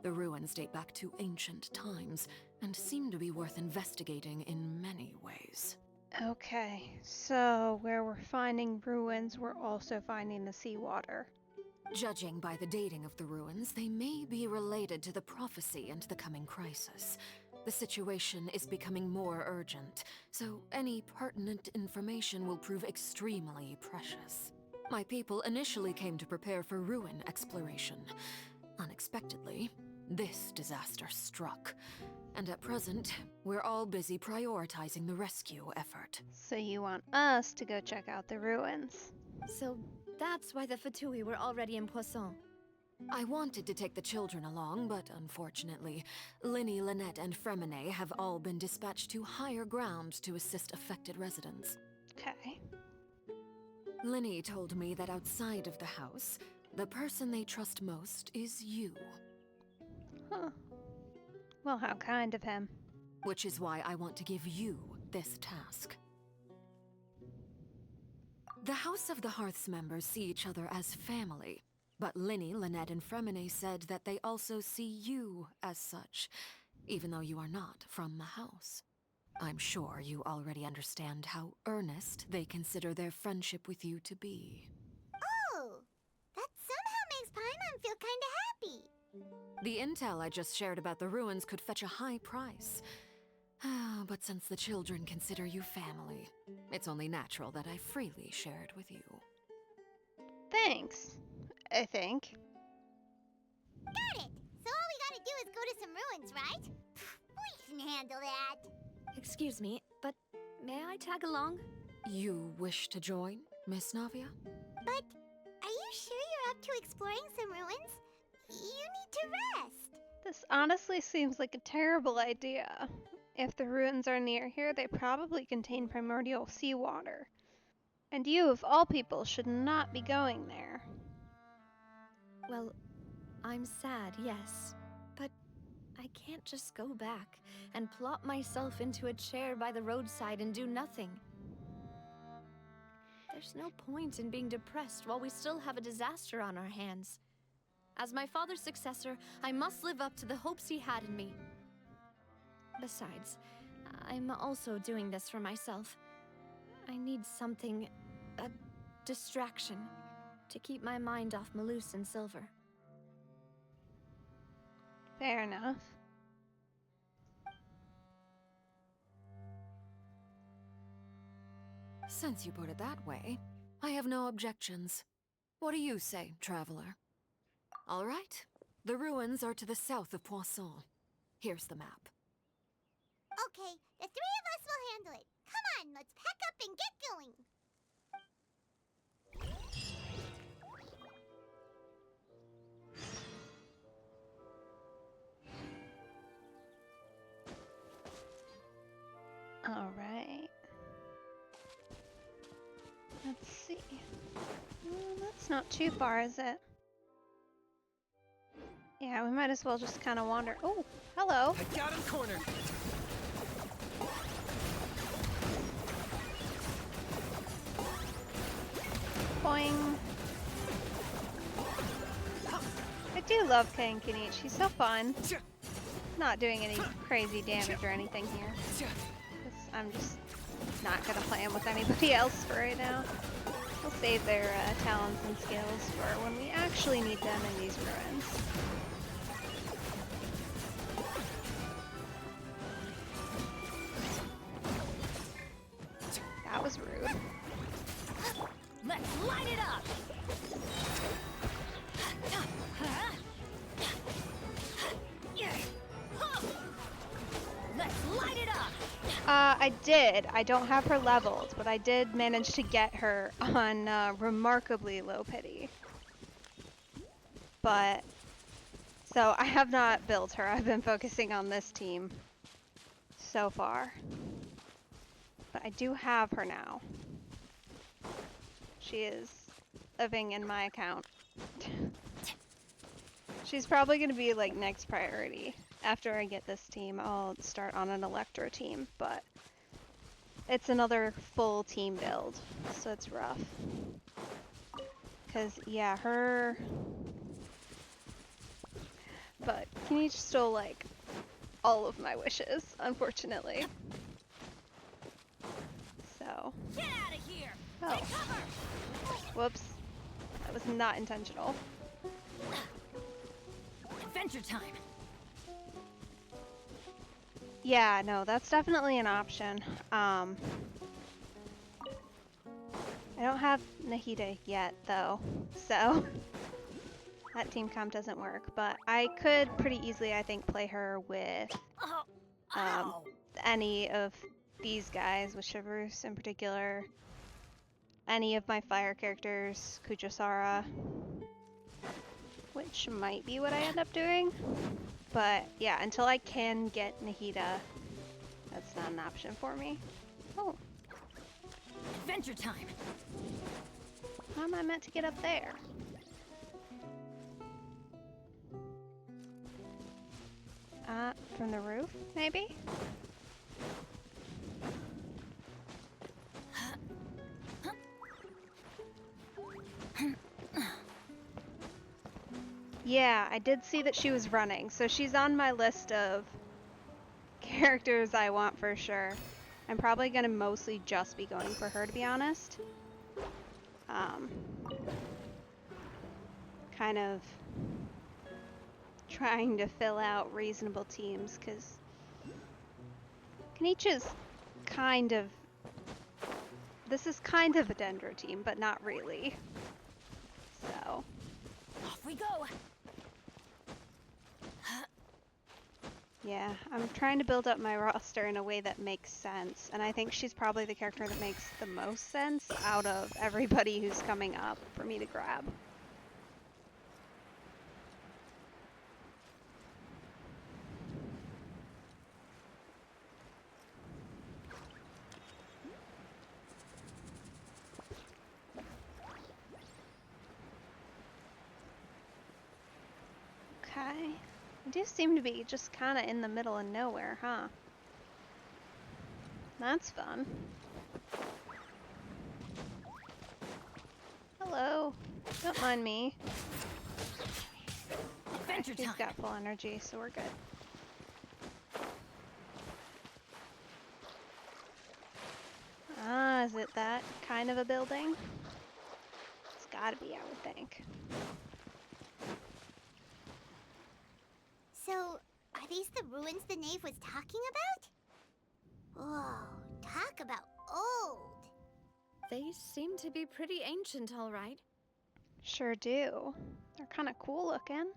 Speaker 10: The ruins date back to ancient times, and seem to be worth investigating in many ways.
Speaker 1: Okay, so where we're finding ruins, we're also finding the seawater.
Speaker 10: Judging by the dating of the ruins, they may be related to the prophecy and the coming crisis. The situation is becoming more urgent, so any pertinent information will prove extremely precious. My people initially came to prepare for ruin exploration. Unexpectedly, this disaster struck. And at present, we're all busy prioritizing the rescue effort.
Speaker 1: So you want us to go check out the ruins?
Speaker 8: So that's why the Fatui were already in Poisson.
Speaker 10: I wanted to take the children along, but unfortunately, Linny, Lynette, and Fremine have all been dispatched to higher ground to assist affected residents.
Speaker 1: Okay.
Speaker 10: Linny told me that outside of the house, the person they trust most is you.
Speaker 1: Huh. Well, how kind of him.
Speaker 10: Which is why I want to give you this task. The House of the Hearth's members see each other as family, but Linny, Lynette, and Fremine said that they also see you as such, even though you are not from the house. I'm sure you already understand how earnest they consider their friendship with you to be.
Speaker 3: Oh, that somehow makes Paimon feel kinda happy.
Speaker 10: The intel I just shared about the ruins could fetch a high price. But since the children consider you family, it's only natural that I freely share it with you.
Speaker 1: Thanks, I think.
Speaker 3: Got it! So all we gotta do is go to some ruins, right? We can handle that.
Speaker 8: Excuse me, but may I tag along?
Speaker 10: You wish to join, Miss Navia?
Speaker 3: But are you sure you're up to exploring some ruins? You need to rest.
Speaker 1: This honestly seems like a terrible idea. If the ruins are near here, they probably contain primordial seawater. And you, of all people, should not be going there.
Speaker 8: Well, I'm sad, yes. But I can't just go back and plop myself into a chair by the roadside and do nothing. There's no point in being depressed while we still have a disaster on our hands. As my father's successor, I must live up to the hopes he had in me. Besides, I'm also doing this for myself. I need something, a distraction, to keep my mind off Malus and Silver.
Speaker 1: Fair enough.
Speaker 10: Since you put it that way, I have no objections. What do you say, traveler? All right. The ruins are to the south of Poisson. Here's the map.
Speaker 3: Okay, the three of us will handle it. Come on, let's pack up and get going.
Speaker 1: All right. Let's see. Well, that's not too far, is it? Yeah, we might as well just kind of wander. Oh, hello.
Speaker 5: I got him cornered.
Speaker 1: Boing. I do love playing Kinich. He's so fun. Not doing any crazy damage or anything here. 'Cause I'm just not gonna play him with anybody else for right now. We'll save their talents and skills for when we actually need them in these ruins. That was rude.
Speaker 7: Let's light it up! Let's light it up!
Speaker 1: I did. I don't have her leveled, but I did manage to get her on remarkably low pity. But, so I have not built her. I've been focusing on this team so far. But I do have her now. She is living in my account. She's probably going to be like next priority. After I get this team, I'll start on an Electro team, but it's another full team build, so it's rough. Cause yeah, her... But Kinich stole like all of my wishes, unfortunately. So...
Speaker 7: Get out of here!
Speaker 1: Oh.
Speaker 7: Take cover!
Speaker 1: Whoops. That was not intentional.
Speaker 7: Adventure time!
Speaker 1: Yeah, no, that's definitely an option. I don't have Nahida yet, though, so that team comp doesn't work. But I could pretty easily, I think, play her with any of these guys, with Shivers in particular. Any of my fire characters, Kujosara, which might be what I end up doing. But yeah, until I can get Nahida, that's not an option for me. Oh.
Speaker 7: Adventure time!
Speaker 1: How am I meant to get up there? From the roof, maybe? Yeah, I did see that she was running, so she's on my list of characters I want for sure. I'm probably gonna mostly just be going for her, to be honest. Kind of trying to fill out reasonable teams, because Kinich is kind of... This is kind of a Dendro team, but not really. So...
Speaker 7: Off we go!
Speaker 1: Yeah, I'm trying to build up my roster in a way that makes sense, and I think she's probably the character that makes the most sense out of everybody who's coming up for me to grab. Okay. I do seem to be just kind of in the middle of nowhere, huh? That's fun. Hello. Don't mind me.
Speaker 7: Adventure
Speaker 1: He's
Speaker 7: time!
Speaker 1: got full energy, so we're good. Ah, is it that kind of a building? It's gotta be, I would think.
Speaker 3: So, are these the ruins the knave was talking about? Whoa, talk about old.
Speaker 8: They seem to be pretty ancient, all right.
Speaker 1: Sure do. They're kind of cool looking.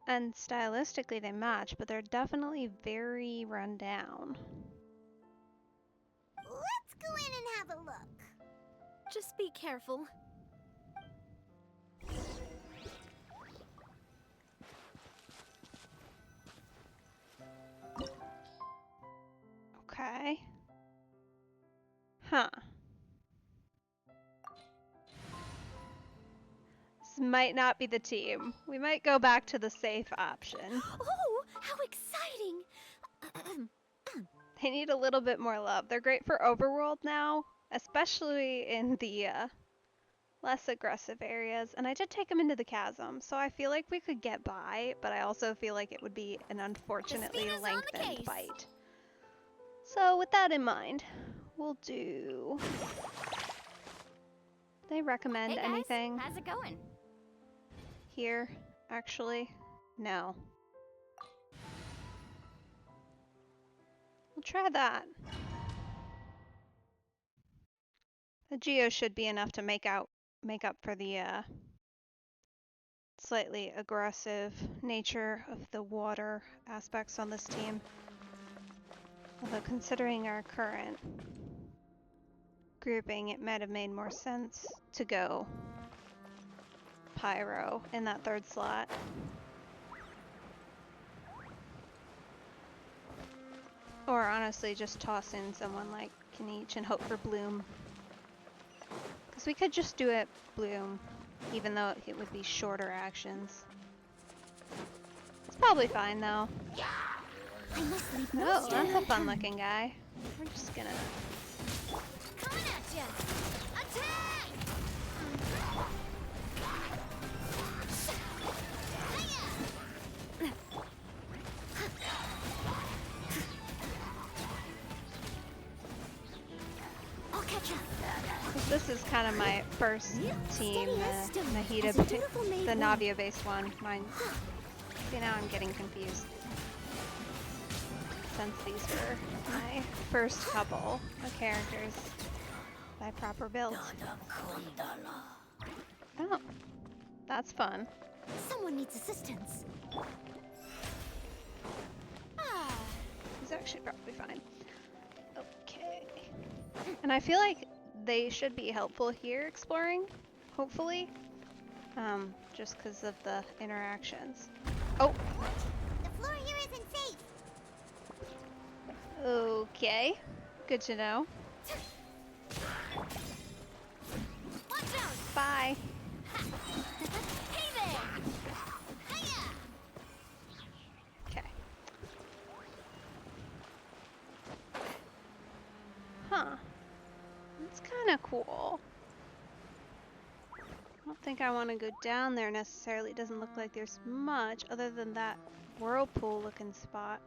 Speaker 1: And stylistically they match, but they're definitely very run down.
Speaker 3: Let's go in and have a look.
Speaker 8: Just be careful.
Speaker 1: Okay. Huh. This might not be the team. We might go back to the safe option.
Speaker 7: Oh, how exciting!
Speaker 1: They need a little bit more love. They're great for overworld now, especially in the less aggressive areas. And I did take them into the chasm, so I feel like we could get by, but I also feel like it would be an unfortunately lengthened fight. So with that in mind, we'll do... They recommend
Speaker 3: Hey guys,
Speaker 1: anything
Speaker 3: how's it going?
Speaker 1: here, actually? No. We'll try that. The geo should be enough to make up for the slightly aggressive nature of the water aspects on this team. Although considering our current grouping, it might have made more sense to go Pyro in that third slot. Or honestly, just toss in someone like Kaniche and hope for Bloom. Because we could just do it Bloom, even though it would be shorter actions. It's probably fine though. Oh, that's a fun looking guy. We're just gonna...
Speaker 3: Coming at ya! Attack!
Speaker 7: I'll catch ya.
Speaker 1: This is kind of my first team, the Nahida, the Navia based one. Mine. See, now I'm getting confused. Since these were my first couple of characters by proper build. Oh, that's fun.
Speaker 7: Someone needs assistance.
Speaker 1: He's actually probably fine. Okay. And I feel like they should be helpful here exploring, hopefully. Just because of the interactions. Oh!
Speaker 3: The floor here isn't safe.
Speaker 1: Okay. Good to know.
Speaker 3: Watch out!
Speaker 1: Bye.
Speaker 3: Hey there! Hiya!
Speaker 1: Okay. Huh. That's kind of cool. I don't think I want to go down there necessarily. It doesn't look like there's much other than that whirlpool looking spot.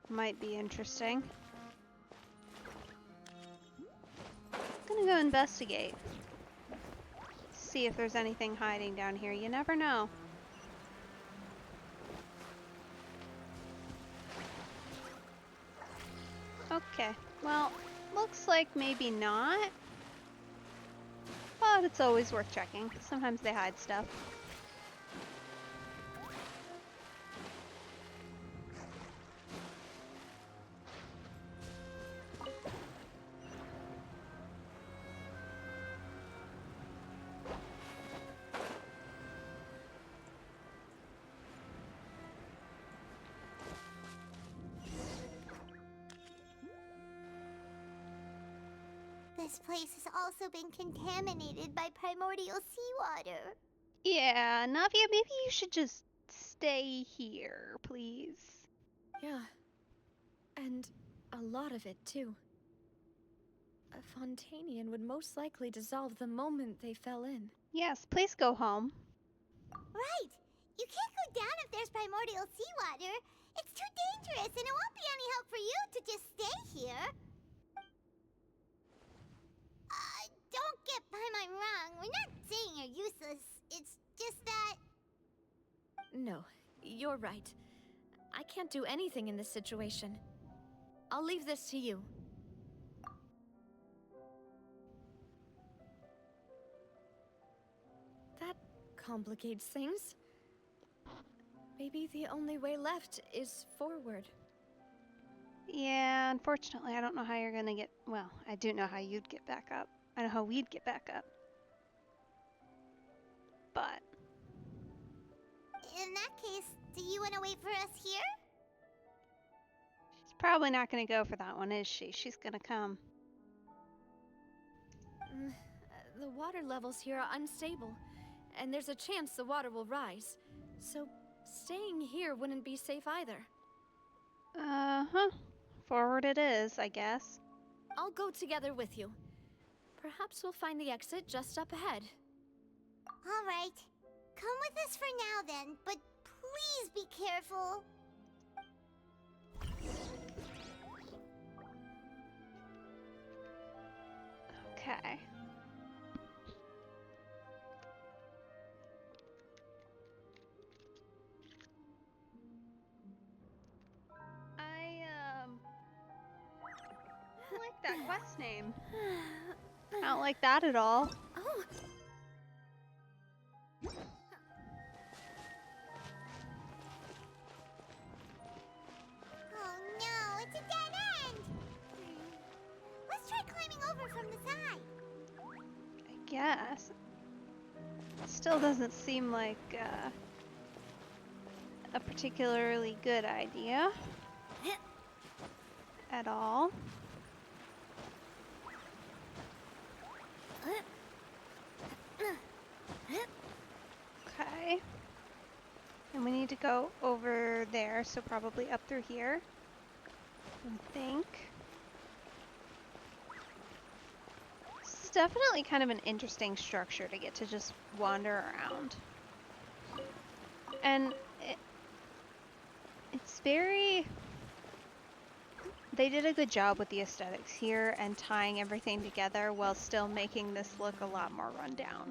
Speaker 1: Might be interesting. I'm gonna go investigate. See if there's anything hiding down here. You never know. Okay, well, looks like maybe not. But it's always worth checking. Sometimes they hide stuff.
Speaker 3: This place has also been contaminated by primordial seawater.
Speaker 1: Yeah, Navia, maybe you should just stay here, please.
Speaker 8: Yeah. And a lot of it, too. A Fontainian would most likely dissolve the moment they fell in.
Speaker 1: Yes, please go home.
Speaker 3: Right! You can't go down if there's primordial seawater. It's too dangerous, and it won't be any help for you to just stay here. Don't get by my wrong. We're not saying you're useless. It's just that...
Speaker 8: No, you're right. I can't do anything in this situation. I'll leave this to you. That complicates things. Maybe the only way left is forward.
Speaker 1: Yeah, unfortunately, I don't know how you're gonna get... Well, I do know how you'd get back up. I know how we'd get back up. But...
Speaker 3: In that case, do you want to wait for us here?
Speaker 1: she's probably not gonna go for that one, is she? She's gonna come.
Speaker 8: The water levels here are unstable, and there's a chance the water will rise. So, staying here wouldn't be safe either.
Speaker 1: Uh-huh. Forward it is, I guess.
Speaker 8: I'll go together with you. Perhaps we'll find the exit just up ahead.
Speaker 3: All right. Come with us for now then, but please be careful.
Speaker 1: Okay. I like that quest name. I don't like that at all.
Speaker 8: Oh.
Speaker 3: Oh no, it's a dead end! Let's try climbing over from the side.
Speaker 1: I guess. It still doesn't seem like a particularly good idea at all. Okay. And we need to go over there, so probably up through here. I think. This is definitely kind of an interesting structure to get to just wander around. And it's very... They did a good job with the aesthetics here and tying everything together while still making this look a lot more rundown.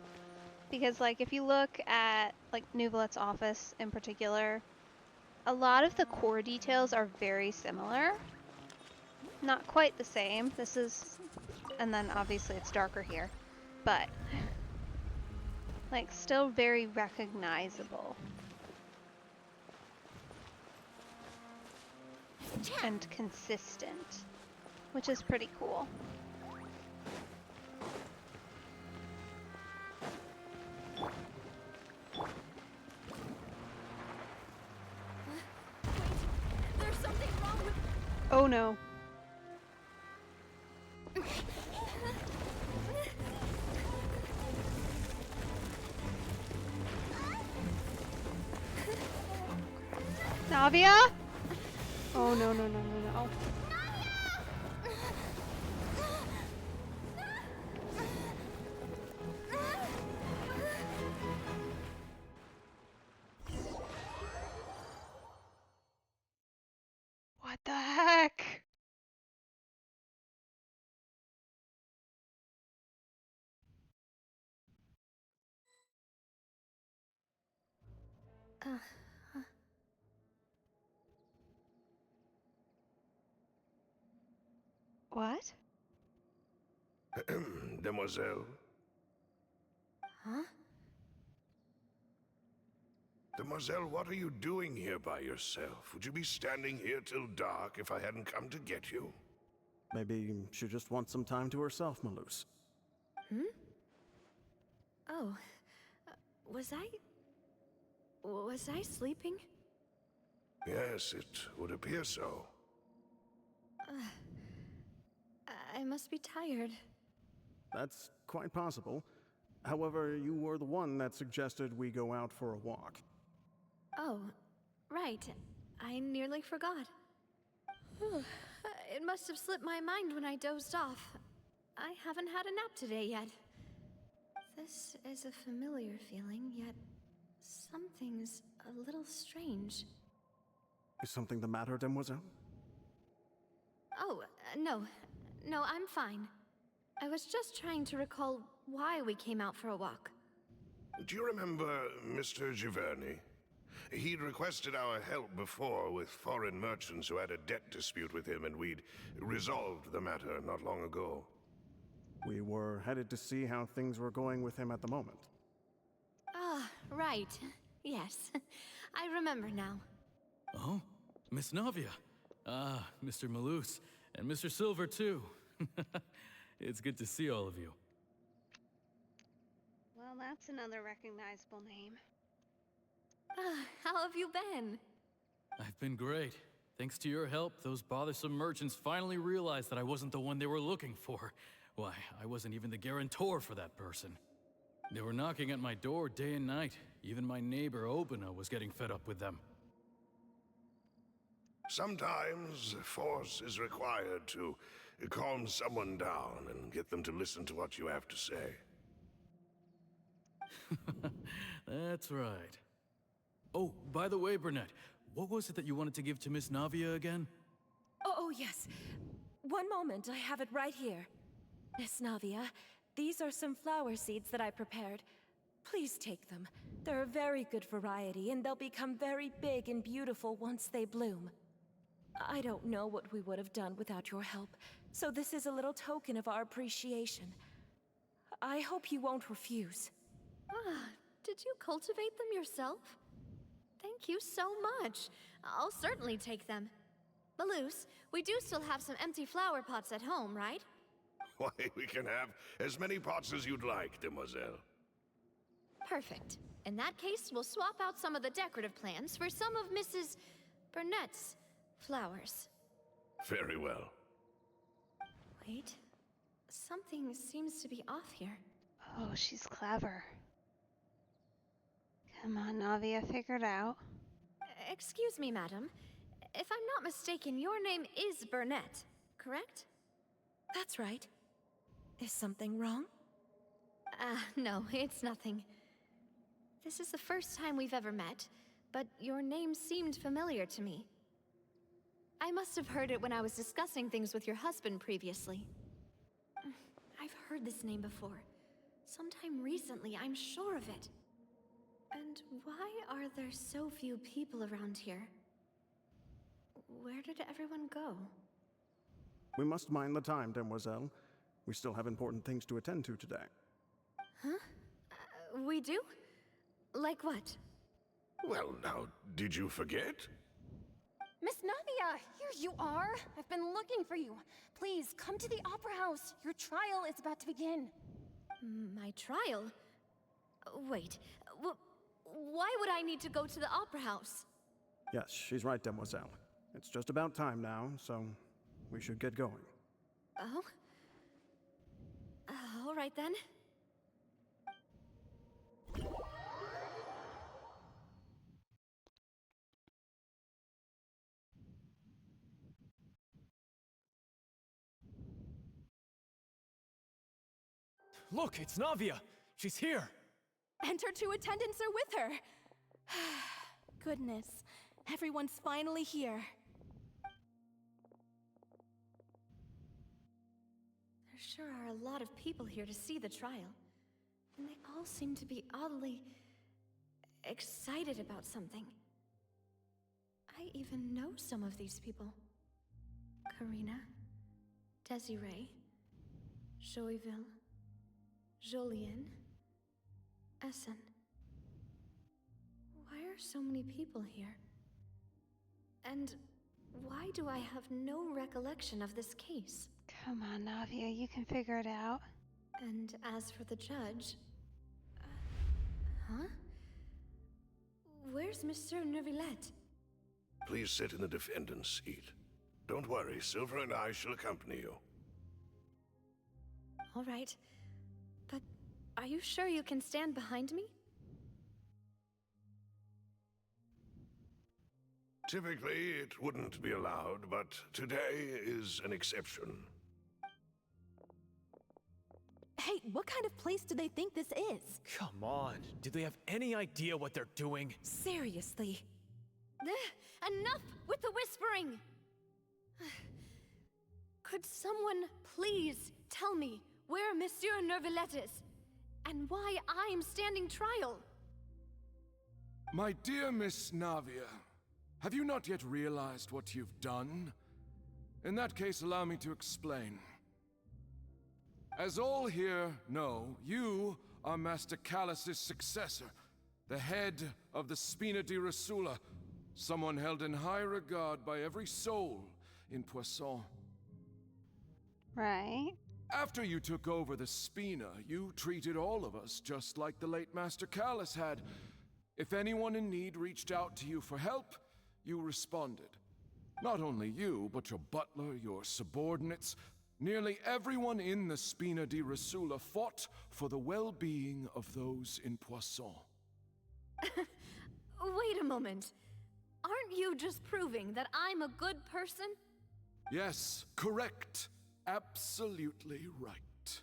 Speaker 1: Because, like, if you look at, like, Nouvelette's office in particular, a lot of the core details are very similar. Not quite the same. This is... And then, obviously, it's darker here. But, like, still very recognizable. And consistent, which is pretty cool.
Speaker 8: There's something wrong with...
Speaker 1: Oh no. Navia? Oh no no no no no. What the heck? What?
Speaker 4: Demoiselle?
Speaker 8: Huh?
Speaker 4: Demoiselle, what are you doing here by yourself? Would you be standing here till dark if I hadn't come to get you?
Speaker 13: Maybe she just wants some time to herself, Malus.
Speaker 8: Hmm? Oh. Was I sleeping?
Speaker 4: Yes, it would appear so.
Speaker 8: I must be tired.
Speaker 13: That's quite possible. However, you were the one that suggested we go out for a walk.
Speaker 8: Oh, right. I nearly forgot. It must have slipped my mind when I dozed off. I haven't had a nap today yet. This is a familiar feeling, yet something's a little strange.
Speaker 13: Is something the matter, Demoiselle?
Speaker 8: Oh, no. No, I'm fine. I was just trying to recall why we came out for a walk.
Speaker 4: Do you remember Mr. Giverny? He'd requested our help before with foreign merchants who had a debt dispute with him, and we'd resolved the matter not long ago.
Speaker 13: We were headed to see how things were going with him at the moment.
Speaker 8: Ah, right. Yes. I remember now.
Speaker 14: Oh, Miss Navia. Ah, Mr. Malus. And Mr. Silver, too. It's good to see all of you.
Speaker 1: Well, that's another recognizable name.
Speaker 8: How have you been?
Speaker 14: I've been great. Thanks to your help, those bothersome merchants finally realized that I wasn't the one they were looking for. Why, I wasn't even the guarantor for that person. They were knocking at my door day and night. Even my neighbor Obina was getting fed up with them.
Speaker 4: Sometimes force is required to calm someone down and get them to listen to what you have to say.
Speaker 14: That's right. Oh, by the way, Burnett, what was it that you wanted to give to Miss Navia again?
Speaker 15: Oh, yes. One moment, I have it right here. Miss Navia, these are some flower seeds that I prepared. Please take them. They're a very good variety, and they'll become very big and beautiful once they bloom. I don't know what we would have done without your help, so this is a little token of our appreciation. I hope you won't refuse.
Speaker 8: Ah, did you cultivate them yourself? Thank you so much. I'll certainly take them. Malus, we do still have some empty flower pots at home, right?
Speaker 4: Why, we can have as many pots as you'd like, demoiselle.
Speaker 8: Perfect. In that case, we'll swap out some of the decorative plants for some of Mrs. Burnett's flowers.
Speaker 4: Very well.
Speaker 8: Wait. Something seems to be off here.
Speaker 1: Oh, she's clever. Come on, Navia, figure it out.
Speaker 8: Excuse me, madam. If I'm not mistaken, your name is Burnett, correct?
Speaker 15: That's right. Is something wrong?
Speaker 8: No, it's nothing. This is the first time we've ever met, but your name seemed familiar to me. I must have heard it when I was discussing things with your husband previously. I've heard this name before. Sometime recently, I'm sure of it. And why are there so few people around here? Where did everyone go?
Speaker 13: We must mind the time, demoiselle. We still have important things to attend to today.
Speaker 8: Huh? We do? Like what?
Speaker 4: Well, now, did you forget?
Speaker 16: Miss Navia, here you are. I've been looking for you. Please, come to the Opera House. Your trial is about to begin.
Speaker 8: My trial? Wait, why would I need to go to the Opera House?
Speaker 13: Yes, she's right, demoiselle. It's just about time now, so we should get going.
Speaker 8: Oh? All right then.
Speaker 5: Look, it's Navia! She's here!
Speaker 16: And her two attendants are with her. Goodness, everyone's finally here.
Speaker 8: There sure are a lot of people here to see the trial. And they all seem to be oddly excited about something. I even know some of these people. Karina, Desiree, Joyville, Jolien, Essen. Why are so many people here? And why do I have no recollection of this case?
Speaker 1: Come on, Navia, you can figure it out.
Speaker 8: And as for the judge... huh? Where's Monsieur Neuvillette?
Speaker 4: Please sit in the defendant's seat. Don't worry, Silver and I shall accompany you.
Speaker 8: All right. But are you sure you can stand behind me?
Speaker 4: Typically, it wouldn't be allowed, but today is an exception.
Speaker 16: Hey, what kind of place do they think this is?
Speaker 5: Come on, do they have any idea what they're doing?
Speaker 16: Seriously.
Speaker 8: Enough with the whispering! Could someone please tell me where Monsieur Neuvillette is? And why I'm standing trial?
Speaker 17: My dear Miss Navia, have you not yet realized what you've done? In that case, allow me to explain. As all here know, you are Master Callus's successor, the head of the Spina di Rosula, someone held in high regard by every soul in Poisson.
Speaker 1: Right.
Speaker 17: After you took over the Spina, you treated all of us just like the late Master Callus had. If anyone in need reached out to you for help, you responded. Not only you, but your butler, your subordinates, Nearly everyone in the Spina di Rasula fought for the well-being of those in Poisson.
Speaker 8: Wait a moment. Aren't you just proving that I'm a good person?
Speaker 17: Yes, correct. Absolutely right.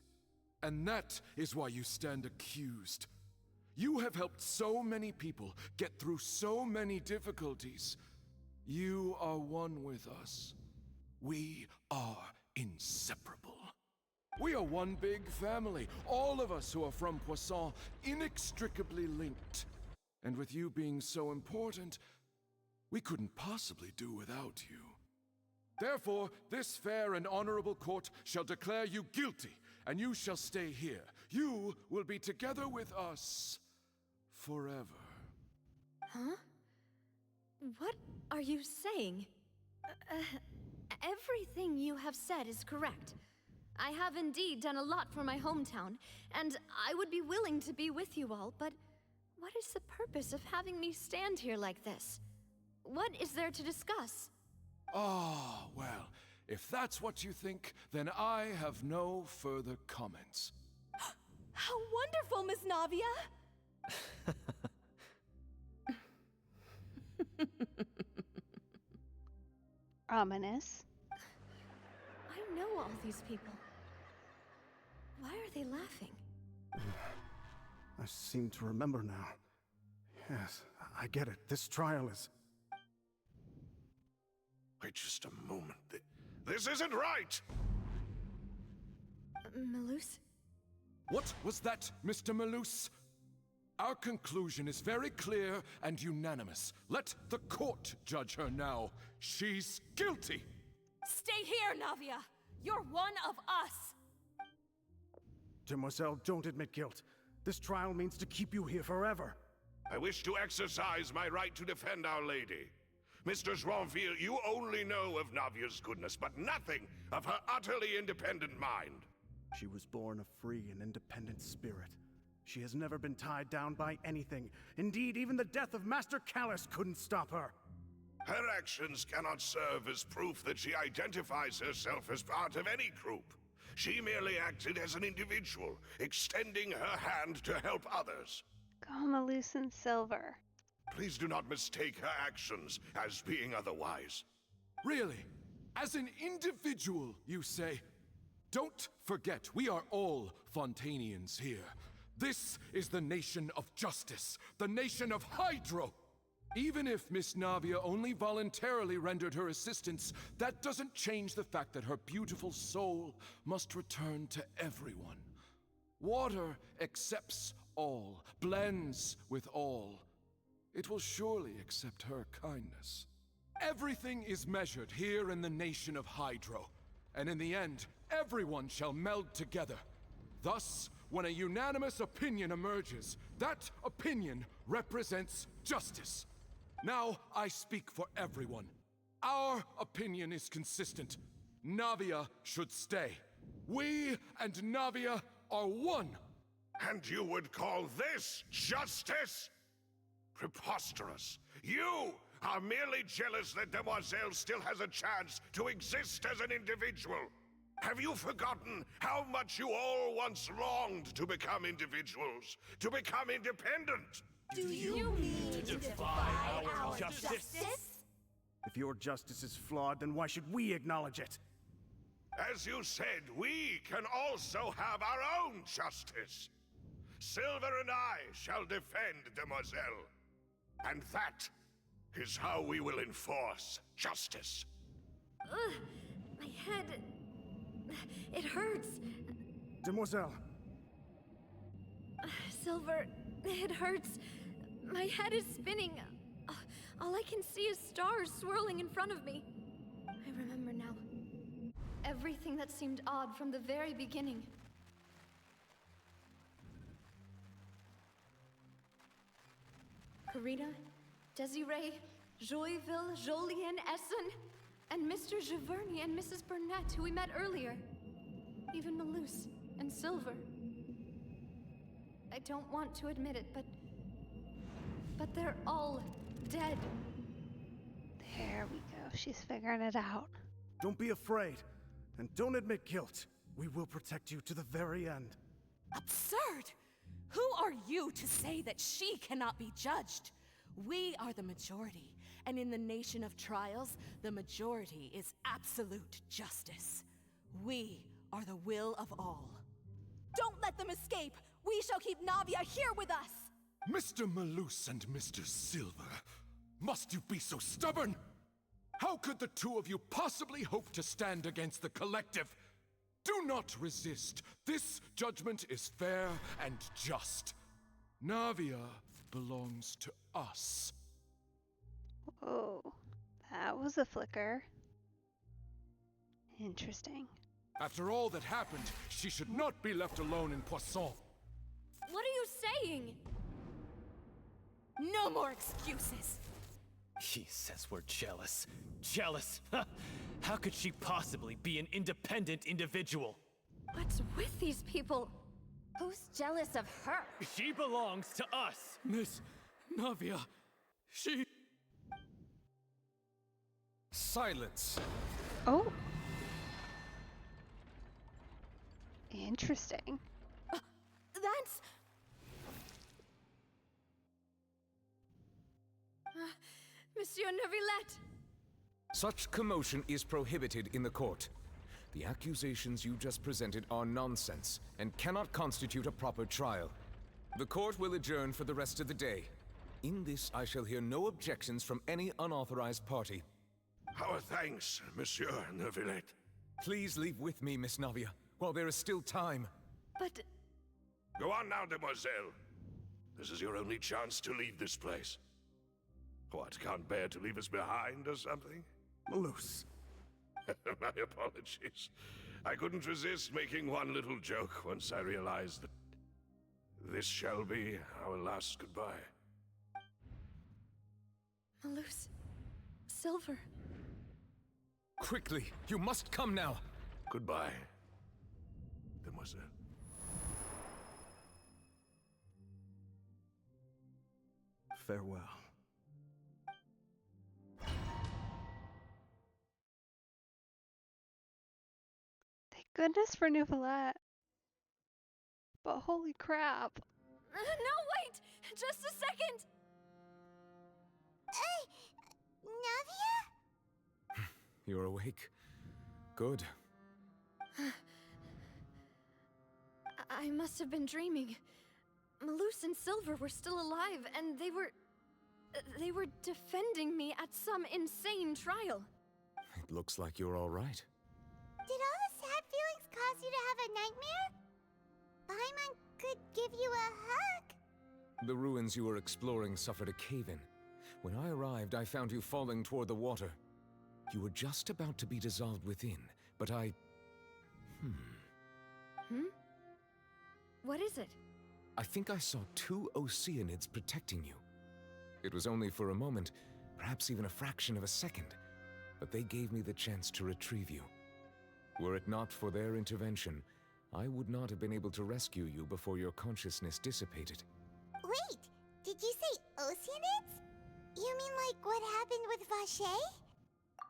Speaker 17: And that is why you stand accused. You have helped so many people get through so many difficulties. You are one with us. We are inseparable. We are one big family, all of us who are from Poisson, inextricably linked. And with you being so important, we couldn't possibly do without you. Therefore, this fair and honorable court shall declare you guilty, and you shall stay here. You will be together with us forever.
Speaker 8: Huh? What are you saying? Everything you have said is correct. I have indeed done a lot for my hometown, and I would be willing to be with you all, but what is the purpose of having me stand here like this? What is there to discuss?
Speaker 17: Ah, well, if that's what you think, then I have no further comments.
Speaker 15: How wonderful, Miss Navia!
Speaker 1: Ominous.
Speaker 8: I know all these people. Why are they laughing?
Speaker 13: I seem to remember now. Yes, I get it. This trial is...
Speaker 4: Wait just a moment. This isn't right!
Speaker 8: Malus?
Speaker 17: What was that, Mr. Malus? Our conclusion is very clear and unanimous. Let the court judge her now. She's guilty!
Speaker 15: Stay here, Navia! You're one of us!
Speaker 13: Demoiselle, don't admit guilt. This trial means to keep you here forever.
Speaker 4: I wish to exercise my right to defend Our Lady. Mr. Joinville, you only know of Navia's goodness, but nothing of her utterly independent mind.
Speaker 13: She was born a free and independent spirit. She has never been tied down by anything. Indeed, even the death of Master Callus couldn't stop her.
Speaker 4: Her actions cannot serve as proof that she identifies herself as part of any group. She merely acted as an individual, extending her hand to help others.
Speaker 1: Malus and Silver.
Speaker 4: Please do not mistake her actions as being otherwise.
Speaker 17: Really? As an individual, you say? Don't forget, we are all Fontainians here. This is the nation of justice, the nation of Hydro. Even if Miss Navia only voluntarily rendered her assistance, that doesn't change the fact that her beautiful soul must return to everyone. Water accepts all, blends with all. It will surely accept her kindness. Everything is measured here in the nation of Hydro, and in the end, everyone shall meld together. Thus, when a unanimous opinion emerges, that opinion represents justice. Now I speak for everyone. Our opinion is consistent. Navia should stay. We and Navia are one.
Speaker 4: And you would call this justice? Preposterous. You are merely jealous that Demoiselle still has a chance to exist as an individual. Have you forgotten how much you all once longed to become individuals, to become independent?
Speaker 15: Do you mean to defy our justice?
Speaker 13: If your justice is flawed, then why should we acknowledge it?
Speaker 4: As you said, we can also have our own justice. Silver and I shall defend Demoiselle. And that is how we will enforce justice.
Speaker 8: Ugh, my head... it hurts.
Speaker 13: Demoiselle.
Speaker 8: Silver, it hurts. My head is spinning. All I can see is stars swirling in front of me. I remember now. Everything that seemed odd from the very beginning. Karina, Desiree, Joyville, Jolien, Essen, and Mr. Giverny and Mrs. Burnett, who we met earlier. Even Malus and Silver. I don't want to admit it, but they're all dead.
Speaker 1: There we go. She's figuring it out.
Speaker 13: Don't be afraid. And don't admit guilt. We will protect you to the very end.
Speaker 18: Absurd! Who are you to say that she cannot be judged? We are the majority, and in the nation of trials, the majority is absolute justice. We are the will of all. Don't let them escape! We shall keep Navia here with us!
Speaker 17: Mr. Malus and Mr. Silver, must you be so stubborn? How could the two of you possibly hope to stand against the collective? Do not resist. This judgment is fair and just. Navia belongs to us.
Speaker 1: Whoa, that was a flicker. Interesting.
Speaker 17: After all that happened, she should not be left alone in Poisson.
Speaker 8: What are you saying?
Speaker 18: No more excuses!
Speaker 19: He says we're jealous. Jealous? How could she possibly be an independent individual?
Speaker 8: What's with these people?
Speaker 16: Who's jealous of her?
Speaker 19: She belongs to us!
Speaker 14: Miss Navia, she...
Speaker 9: Silence!
Speaker 1: Oh. Interesting.
Speaker 8: That's... Monsieur Neuvillette!
Speaker 9: Such commotion is prohibited in the court. The accusations you just presented are nonsense and cannot constitute a proper trial. The court will adjourn for the rest of the day. In this, I shall hear no objections from any unauthorized party.
Speaker 4: Our thanks, Monsieur Neuvillette.
Speaker 9: Please leave with me, Miss Navia, while there is still time.
Speaker 8: But...
Speaker 4: Go on now, demoiselle. This is your only chance to leave this place. What, can't bear to leave us behind or something?
Speaker 13: Malus.
Speaker 4: My apologies. I couldn't resist making one little joke once I realized that this shall be our last goodbye.
Speaker 8: Malus... Silver...
Speaker 9: Quickly, you must come now!
Speaker 4: Goodbye, demoiselle.
Speaker 13: Farewell.
Speaker 1: Thank goodness for Neuvillette. But holy crap.
Speaker 8: No, wait! Just a second!
Speaker 3: Navia?
Speaker 9: You're awake. Good.
Speaker 8: I must have been dreaming. Malus and Silver were still alive, and they were defending me at some insane trial.
Speaker 9: It looks like you're all right.
Speaker 3: Did all the sad feelings cause you to have a nightmare? Paimon could give you a hug.
Speaker 9: The ruins you were exploring suffered a cave-in. When I arrived, I found you falling toward the water. You were just about to be dissolved within, but I...
Speaker 8: What is it?
Speaker 9: I think I saw two Oceanids protecting you. It was only for a moment, perhaps even a fraction of a second, but they gave me the chance to retrieve you. Were it not for their intervention, I would not have been able to rescue you before your consciousness dissipated.
Speaker 3: Wait, did you say Oceanids? You mean like what happened with Vache?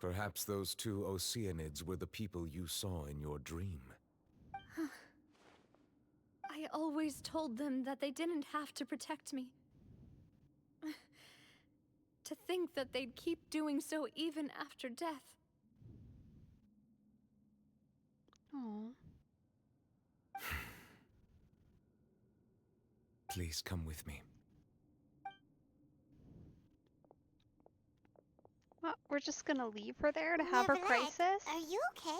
Speaker 9: Perhaps those two Oceanids were the people you saw in your dream.
Speaker 8: I always told them that they didn't have to protect me. To think that they'd keep doing so even after death.
Speaker 1: Oh.
Speaker 9: Please come with me.
Speaker 1: What, we're just gonna leave her there to have her crisis?
Speaker 3: Are you okay?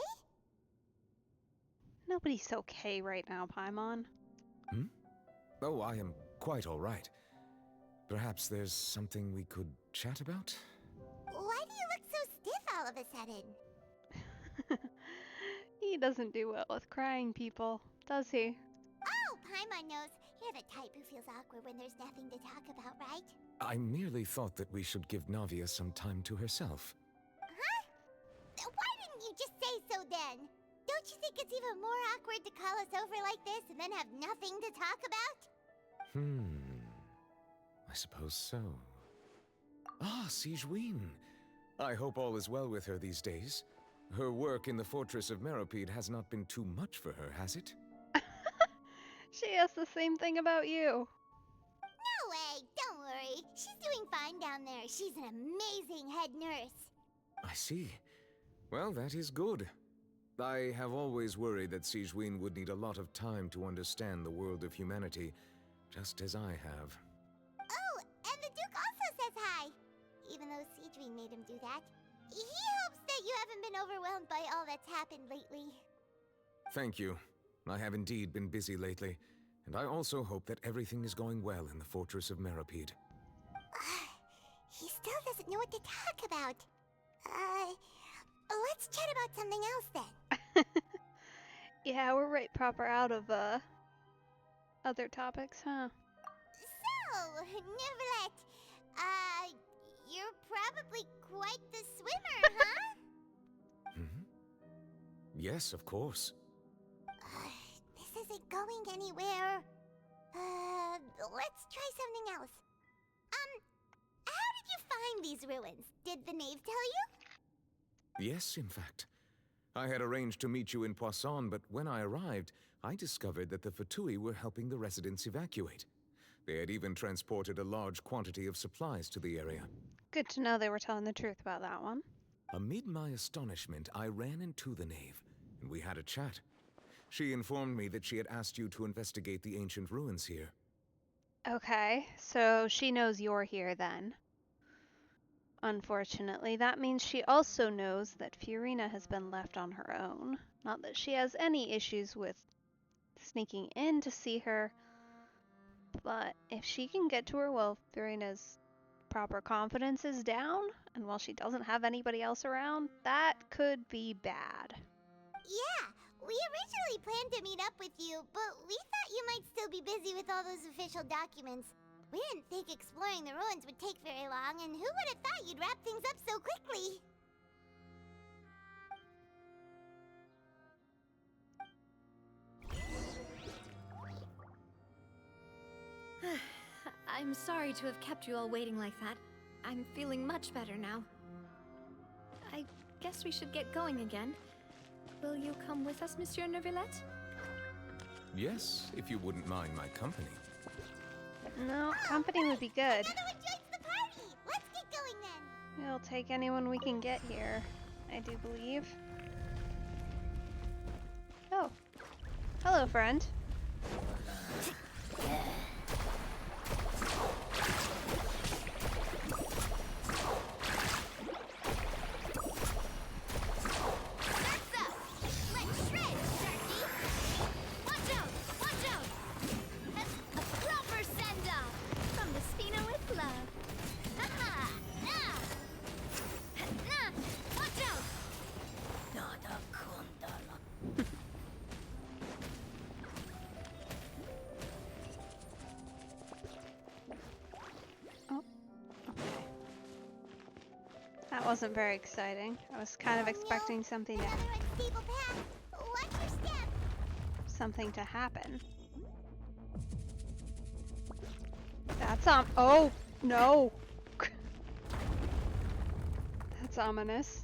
Speaker 1: Nobody's okay right now, Paimon.
Speaker 9: Oh, I am quite all right. Perhaps there's something we could chat about?
Speaker 3: Why do you look so stiff all of a sudden?
Speaker 1: He doesn't do well with crying people, does he?
Speaker 3: Oh, Paimon knows. You're the type who feels awkward when there's nothing to talk about, right?
Speaker 9: I merely thought that we should give Navia some time to herself.
Speaker 3: Huh? Why didn't you just say so then? Don't you think it's even more awkward to call us over like this and then have nothing to talk about?
Speaker 9: I suppose so. Ah, Sigewinne. I hope all is well with her these days. Her work in the Fortress of Meropide has not been too much for her, has it?
Speaker 1: She asked the same thing about you.
Speaker 3: No way, don't worry. She's doing fine down there. She's an amazing head nurse.
Speaker 9: I see. Well, that is good. I have always worried that Sigewinne would need a lot of time to understand the world of humanity, just as I have.
Speaker 3: Oh, and the Duke also says hi. Even though Sigewinne made him do that. He hopes that you haven't been overwhelmed by all that's happened lately.
Speaker 9: Thank you. I have indeed been busy lately, and I also hope that everything is going well in the Fortress of Meropide.
Speaker 3: He still doesn't know what to talk about. Let's chat about something else then.
Speaker 1: Yeah, we're right proper out of other topics, huh?
Speaker 3: So, Neverlet, you're probably quite the swimmer, huh?
Speaker 9: Yes, of course.
Speaker 3: This isn't going anywhere. Let's try something else. How did you find these ruins? Did the knave tell you?
Speaker 9: Yes, in fact. I had arranged to meet you in Poisson, but when I arrived, I discovered that the Fatui were helping the residents evacuate. They had even transported a large quantity of supplies to the area.
Speaker 1: Good to know they were telling the truth about that one.
Speaker 9: Amid my astonishment, I ran into the knave, and we had a chat. She informed me that she had asked you to investigate the ancient ruins here.
Speaker 1: Okay, so she knows you're here then. Unfortunately, that means she also knows that Fiorina has been left on her own. Not that she has any issues with sneaking in to see her, but if she can get to her while Fiorina's proper confidence is down, and while she doesn't have anybody else around, that could be bad.
Speaker 3: Yeah, we originally planned to meet up with you, but we thought you might still be busy with all those official documents. We didn't think exploring the ruins would take very long, and who would have thought you'd wrap things up so quickly?
Speaker 8: I'm sorry to have kept you all waiting like that. I'm feeling much better now. I guess we should get going again. Will you come with us, Monsieur Neuvillette?
Speaker 9: Yes, if you wouldn't mind my company.
Speaker 1: No, company would be good.
Speaker 3: Another one joins the party! Let's get going then!
Speaker 1: We'll take anyone we can get here, I do believe. Oh. Hello, friend. That wasn't very exciting. I was kind of expecting something to happen. That's oh no. That's ominous.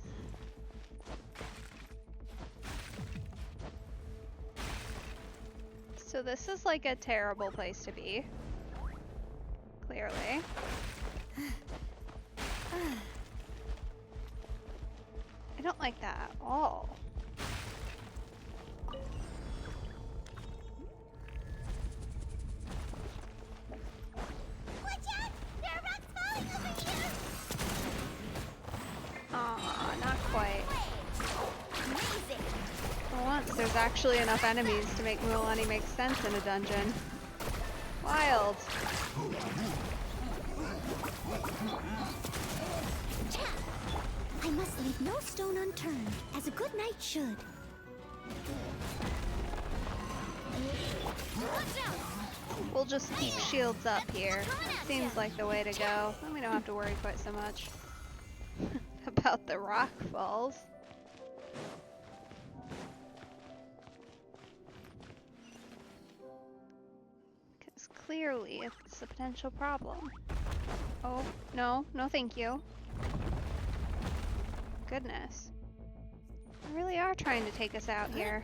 Speaker 1: So this is like a terrible place to be. Clearly. I don't like that at all.
Speaker 3: Watch out! There are rocks falling over here!
Speaker 1: Aw, not quite.
Speaker 3: Amazing!
Speaker 1: For once, there's actually enough enemies to make Mualani make sense in a dungeon. Wild.
Speaker 7: I must leave no stone unturned, as a good knight should.
Speaker 1: We'll just keep shields up here. Seems like the way to go. Then we don't have to worry quite so much about the rock falls. Because clearly it's a potential problem. Oh, no, no thank you. Goodness. They really are trying to take us out here.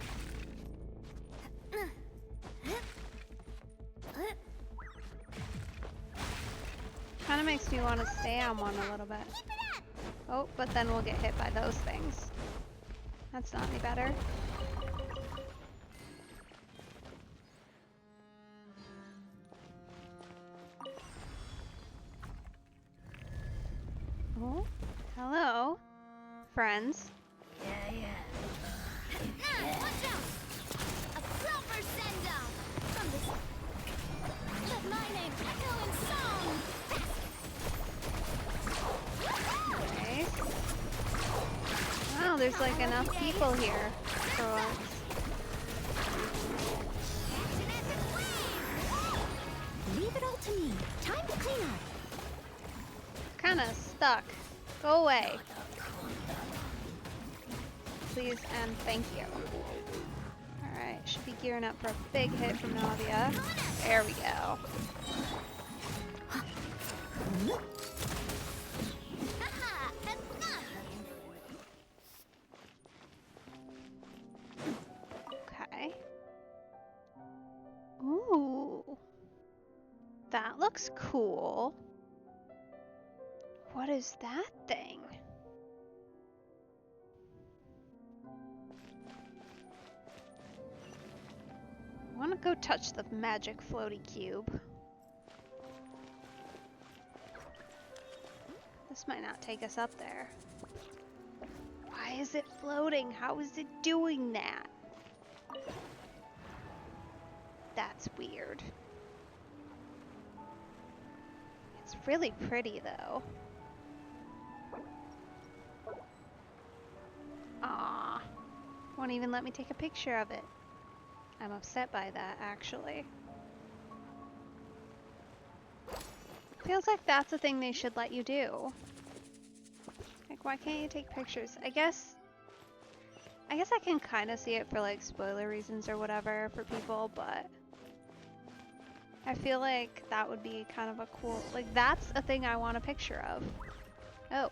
Speaker 1: Kind of makes me want to stay on one a little bit. Oh, but then we'll get hit by those things. That's not any better. Oh, hello, friends.
Speaker 6: Watch out! A proper send-down from this. Let my name echo in song.
Speaker 1: Nice. Wow, there's like enough people here for once.
Speaker 7: Leave it all to me. Time to clean up.
Speaker 1: Kinda stuck. Go away. Please and thank you. Alright, should be gearing up for a big hit from Navia. There we go. Okay. Ooh. That looks cool. What is that thing? I want to go touch the magic floaty cube. This might not take us up there. Why is it floating? How is it doing that? That's weird. It's really pretty though. Aww. Won't even let me take a picture of it. I'm upset by that, actually. Feels like that's a thing they should let you do. Like, why can't you take pictures? I guess I can kind of see it for, like, spoiler reasons or whatever for people, but I feel like that would be kind of a cool... Like, that's a thing I want a picture of. Oh.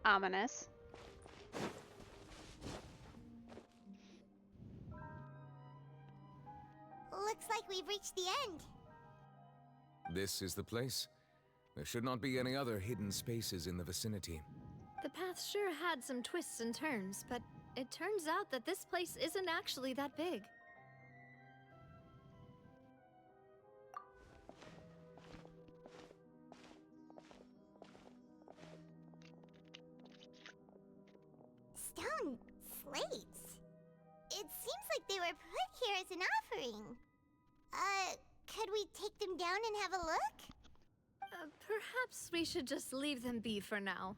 Speaker 1: Ominous.
Speaker 3: Looks like we've reached the end.
Speaker 9: This is the place. There should not be any other hidden spaces in the vicinity.
Speaker 8: The path sure had some twists and turns, but it turns out that this place isn't actually that big.
Speaker 3: Stone slates? It seems like they were put here as an offering. Could we take them down and have a look?
Speaker 8: Perhaps we should just leave them be for now.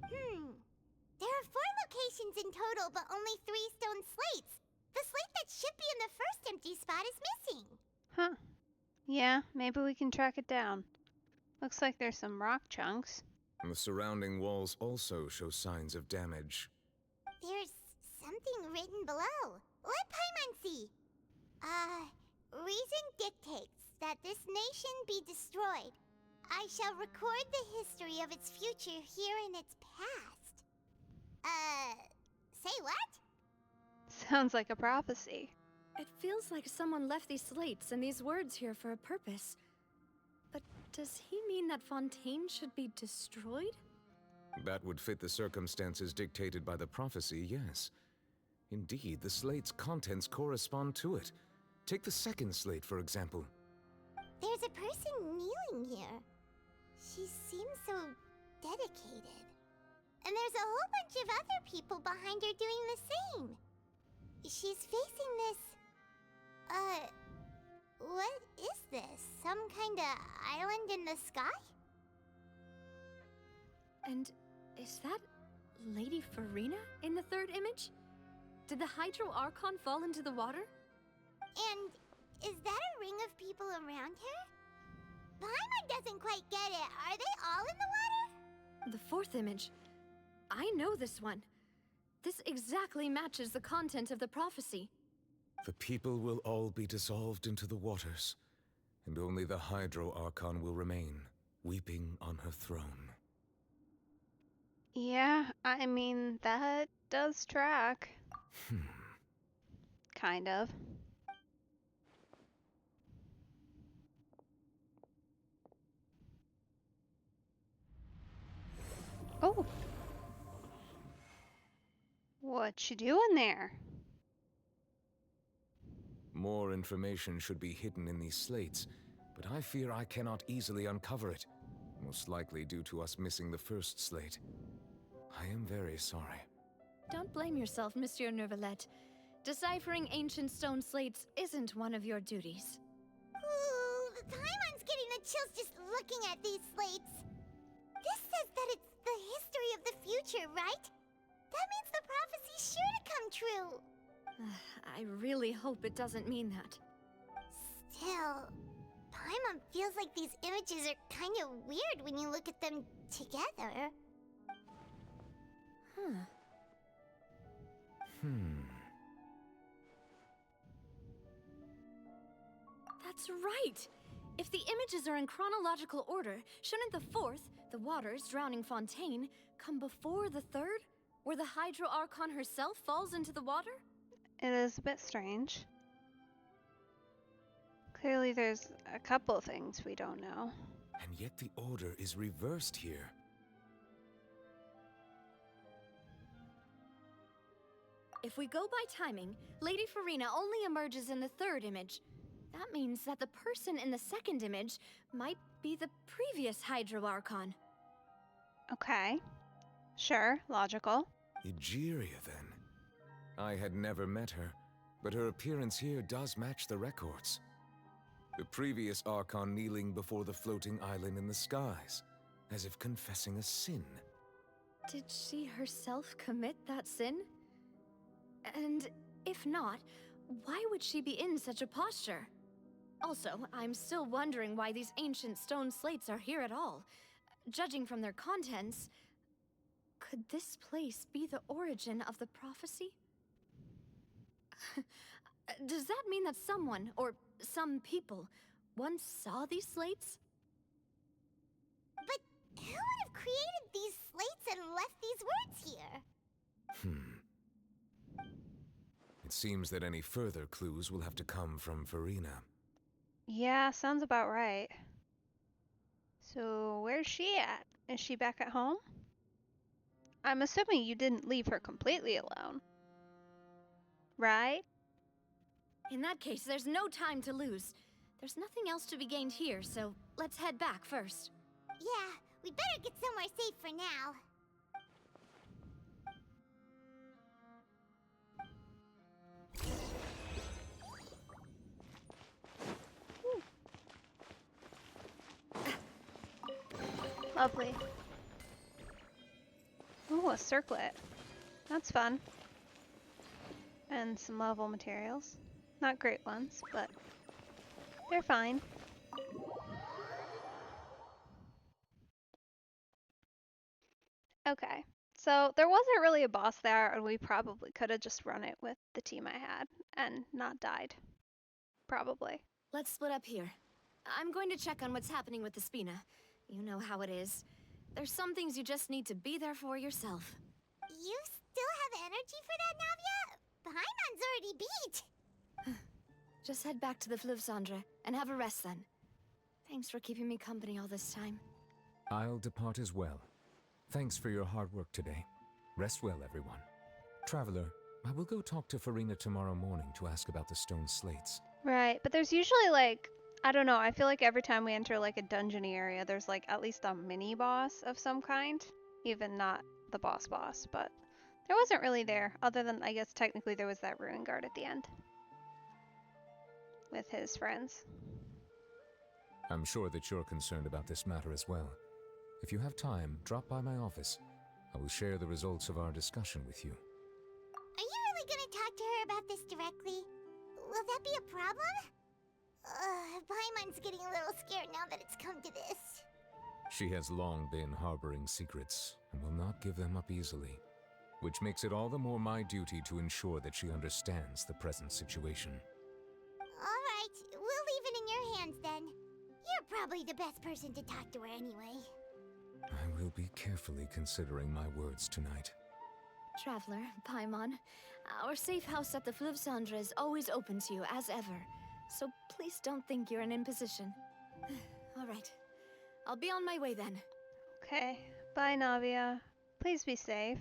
Speaker 3: There are 4 locations in total, but only 3 stone slates. The slate that should be in the first empty spot is missing.
Speaker 1: Huh. Yeah, maybe we can track it down. Looks like there's some rock chunks.
Speaker 9: The surrounding walls also show signs of damage.
Speaker 3: There's something written below. Let Paimon see. Reason dictates that this nation be destroyed. I shall record the history of its future here in its past. Say what?
Speaker 1: Sounds like a prophecy.
Speaker 8: It feels like someone left these slates and these words here for a purpose. But does he mean that Fontaine should be destroyed?
Speaker 9: That would fit the circumstances dictated by the prophecy, yes. Indeed, the slate's contents correspond to it. Take the second slate, for example.
Speaker 3: There's a person kneeling here. She seems so dedicated. And there's a whole bunch of other people behind her doing the same. She's facing this... what is this? Some kind of island in the sky?
Speaker 8: And is that Lady Farina in the third image? Did the Hydro Archon fall into the water?
Speaker 3: And is that a ring of people around her? Paimon doesn't quite get it. Are they all in the water?
Speaker 8: The fourth image. I know this one. This exactly matches the content of the prophecy.
Speaker 9: The people will all be dissolved into the waters, and only the Hydro Archon will remain, weeping on her throne.
Speaker 1: Yeah, I mean, that does track. Kind of. Oh. What you doing there?
Speaker 9: More information should be hidden in these slates, but I fear I cannot easily uncover it. Most likely due to us missing the first slate. I am very sorry.
Speaker 8: Don't blame yourself, Monsieur Neuvillette. Deciphering ancient stone slates isn't one of your duties.
Speaker 3: Ooh, the Paimon's getting the chills just looking at these slates. This says that it's the history of the future, right? That means the prophecy's sure to come true.
Speaker 8: I really hope it doesn't mean that.
Speaker 3: Still, Paimon feels like these images are kind of weird when you look at them together.
Speaker 8: That's right! If the images are in chronological order, shouldn't the fourth, the waters drowning Fontaine, come before the third, where the Hydro Archon herself falls into the water?
Speaker 1: It is a bit strange. Clearly there's a couple things we don't know.
Speaker 9: And yet the order is reversed here.
Speaker 8: If we go by timing, Lady Farina only emerges in the third image. That means that the person in the second image might be the previous Hydro Archon.
Speaker 1: Okay. Sure, logical.
Speaker 9: Egeria, then. I had never met her, but her appearance here does match the records. The previous Archon kneeling before the floating island in the skies, as if confessing a sin.
Speaker 8: Did she herself commit that sin? And if not, why would she be in such a posture? Also, I'm still wondering why these ancient stone slates are here at all. Judging from their contents, could this place be the origin of the prophecy? Does that mean that someone, or some people, once saw these slates?
Speaker 3: But who would have created these slates and left these words here?
Speaker 9: It seems that any further clues will have to come from Farina.
Speaker 1: Yeah, sounds about right. So, where's she at? Is she back at home? I'm assuming you didn't leave her completely alone. Right?
Speaker 8: In that case, there's no time to lose. There's nothing else to be gained here, so let's head back first.
Speaker 3: Yeah, we better get somewhere safe for now.
Speaker 1: Lovely. Ooh, a circlet. That's fun. And some level materials. Not great ones, but they're fine. Okay, so there wasn't really a boss there, and we probably could have just run it with the team I had and not died. Probably.
Speaker 8: Let's split up here. I'm going to check on what's happening with the Spina. You know how it is. There's some things you just need to be there for yourself.
Speaker 3: You still have energy for that, Navia? Paimon's already beat!
Speaker 8: Just head back to the Fleuve Cendre and have a rest then. Thanks for keeping me company all this time.
Speaker 9: I'll depart as well. Thanks for your hard work today. Rest well, everyone. Traveler, I will go talk to Farina tomorrow morning to ask about the stone slates.
Speaker 1: Right, but there's usually like, I don't know, I feel like every time we enter like a dungeony area, there's like at least a mini boss of some kind. Even not the boss, but there wasn't really there, other than I guess technically there was that ruin guard at the end. With his friends.
Speaker 9: I'm sure that you're concerned about this matter as well. If you have time, drop by my office. I will share the results of our discussion with you.
Speaker 3: Are you really gonna talk to her about this directly? Will that be a problem? Paimon's getting a little scared now that it's come to this.
Speaker 9: She has long been harboring secrets, and will not give them up easily. Which makes it all the more my duty to ensure that she understands the present situation.
Speaker 3: Alright, we'll leave it in your hands then. You're probably the best person to talk to her anyway.
Speaker 9: I will be carefully considering my words tonight.
Speaker 8: Traveler, Paimon, our safe house at the Fleuve Cendre is always open to you, as ever. So please don't think you're an imposition. All right. I'll be on my way then.
Speaker 1: Okay. Bye, Navia. Please be safe.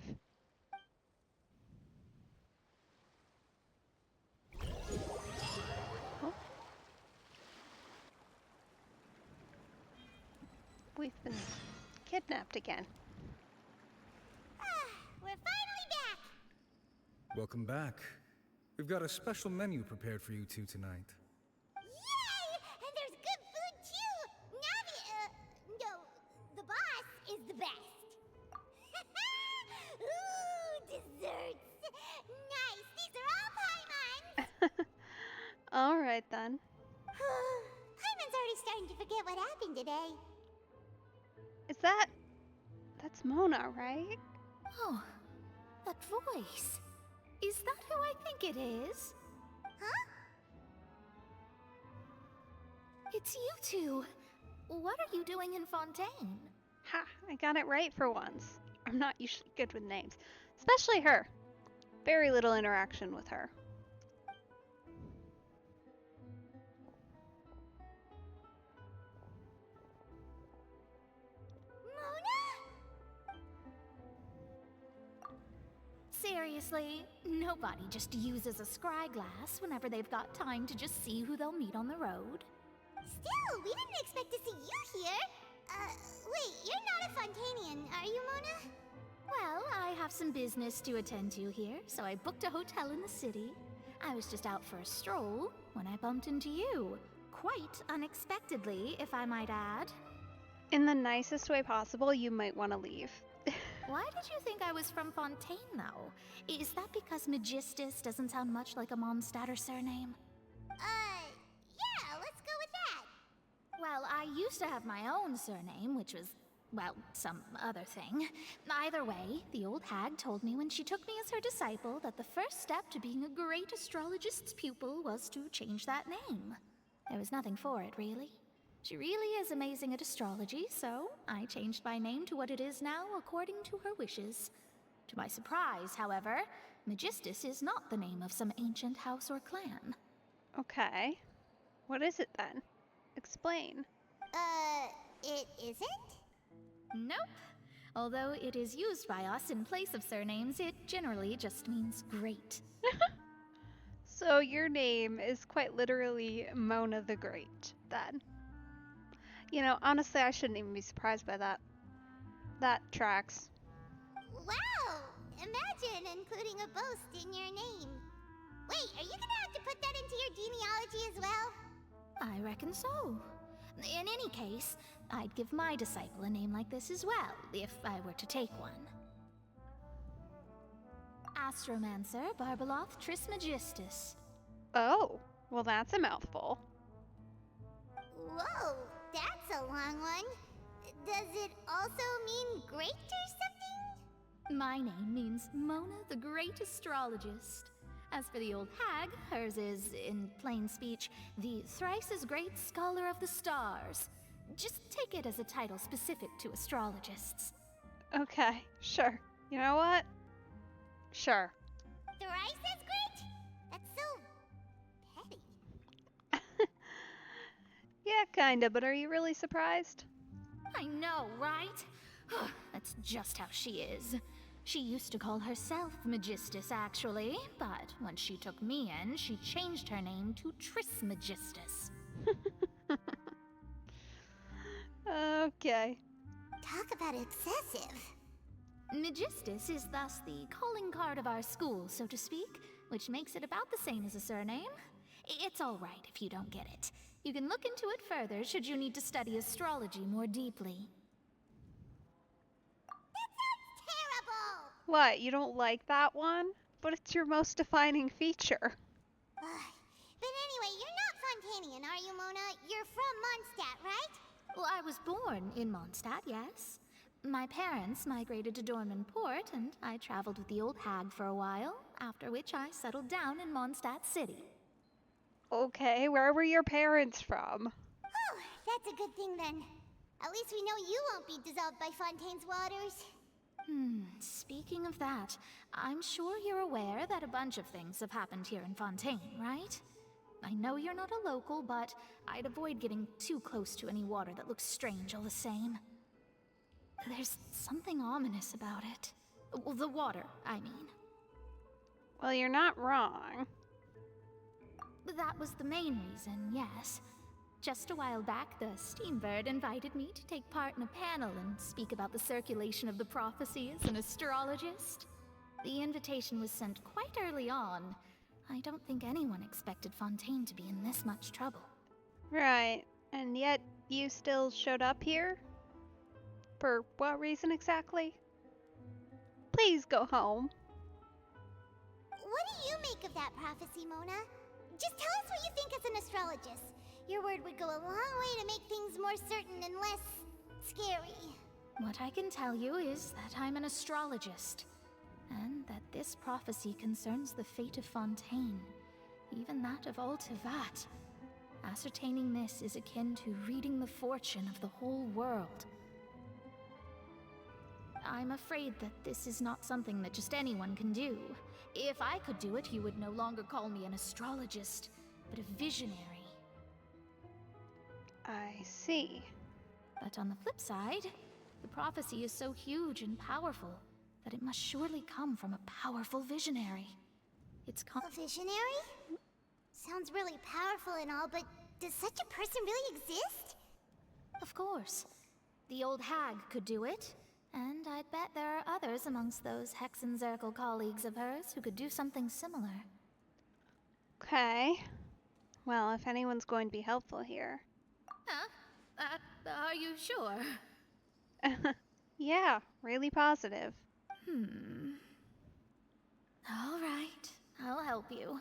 Speaker 1: Oh. We've been kidnapped again.
Speaker 3: We're finally back!
Speaker 20: Welcome back. We've got a special menu prepared for you two tonight.
Speaker 3: Yay! And there's good food too! No, the boss is the best. Ooh, desserts! Nice, these are all Paimon's!
Speaker 1: Alright then.
Speaker 3: Paimon's already starting to forget what happened today.
Speaker 1: That's Mona, right?
Speaker 6: Oh, that voice. Is that who I think it is?
Speaker 3: Huh?
Speaker 6: It's you two. What are you doing in Fontaine?
Speaker 1: Ha! I got it right for once. I'm not usually good with names. Especially her. Very little interaction with her.
Speaker 6: Seriously, nobody just uses a scry glass whenever they've got time to just see who they'll meet on the road.
Speaker 3: Still, we didn't expect to see you here. Wait, you're not a Fontainian, are you, Mona?
Speaker 6: Well, I have some business to attend to here, so I booked a hotel in the city. I was just out for a stroll when I bumped into you. Quite unexpectedly, if I might add.
Speaker 1: In the nicest way possible, you might want to leave.
Speaker 6: Why did you think I was from Fontaine, though? Is that because Magistus doesn't sound much like a Mondstadter surname?
Speaker 3: Yeah, let's go with that.
Speaker 6: Well, I used to have my own surname, which was, well, some other thing. Either way, the old hag told me when she took me as her disciple that the first step to being a great astrologist's pupil was to change that name. There was nothing for it, really. She really is amazing at astrology, so I changed my name to what it is now according to her wishes. To my surprise, however, Magistus is not the name of some ancient house or clan.
Speaker 1: Okay. What is it then? Explain.
Speaker 3: It isn't?
Speaker 6: Nope. Although it is used by us in place of surnames, it generally just means great.
Speaker 1: So your name is quite literally Mona the Great, then. You know, honestly, I shouldn't even be surprised by that. That tracks.
Speaker 3: Wow! Imagine including a boast in your name. Wait, are you gonna have to put that into your genealogy as well?
Speaker 6: I reckon so. In any case, I'd give my disciple a name like this as well, if I were to take one. Astromancer Barbeloth Trismegistus.
Speaker 1: Oh, well that's a mouthful.
Speaker 3: Whoa, that's a long one. Does it also mean great or something?
Speaker 6: My name means Mona the Great Astrologist. As for the old hag, hers is, in plain speech, the thrice-as-great Scholar of the Stars. Just take it as a title specific to astrologists.
Speaker 1: Okay, sure. You know what? Sure.
Speaker 3: Thrice as great? That's so petty.
Speaker 1: Yeah, kinda, but are you really surprised?
Speaker 6: I know, right? That's just how she is. She used to call herself Magistus, actually, but when she took me in, she changed her name to Trismegistus.
Speaker 1: Okay.
Speaker 3: Talk about excessive.
Speaker 6: Magistus is thus the calling card of our school, so to speak, which makes it about the same as a surname. It's all right if you don't get it. You can look into it further should you need to study astrology more deeply.
Speaker 1: What, you don't like that one? But it's your most defining feature.
Speaker 3: But anyway, you're not Fontainian, are you, Mona? You're from Mondstadt, right?
Speaker 6: Well, I was born in Mondstadt, yes. My parents migrated to Dorman Port, and I traveled with the old hag for a while, after which I settled down in Mondstadt City.
Speaker 1: Okay, where were your parents from?
Speaker 3: Oh, that's a good thing then. At least we know you won't be dissolved by Fontaine's waters.
Speaker 6: Speaking of that, I'm sure you're aware that a bunch of things have happened here in Fontaine, right? I know you're not a local, but I'd avoid getting too close to any water that looks strange all the same. There's something ominous about it. Well, the water, I mean.
Speaker 1: Well, you're not wrong.
Speaker 6: That was the main reason, yes. Just a while back, the Steambird invited me to take part in a panel and speak about the circulation of the prophecy as an astrologist. The invitation was sent quite early on. I don't think anyone expected Fontaine to be in this much trouble.
Speaker 1: Right, and yet you still showed up here? For what reason exactly? Please go home.
Speaker 3: What do you make of that prophecy, Mona? Just tell us what you think as an astrologist. Your word would go a long way to make things more certain and less scary.
Speaker 6: What I can tell you is that I'm an astrologist, and that this prophecy concerns the fate of Fontaine, even that of all Tevat. Ascertaining this is akin to reading the fortune of the whole world. I'm afraid that this is not something that just anyone can do. If I could do it, you would no longer call me an astrologist, but a visionary.
Speaker 1: I see.
Speaker 6: But on the flip side, the prophecy is so huge and powerful that it must surely come from a powerful visionary.
Speaker 3: A visionary? Sounds really powerful and all, but does such a person really exist?
Speaker 6: Of course. The old hag could do it, and I'd bet there are others amongst those Hexenzirkel colleagues of hers who could do something similar.
Speaker 1: Okay. Well, if anyone's going to be helpful here.
Speaker 6: Huh? Are you sure?
Speaker 1: Yeah, really positive.
Speaker 6: All right, I'll help you.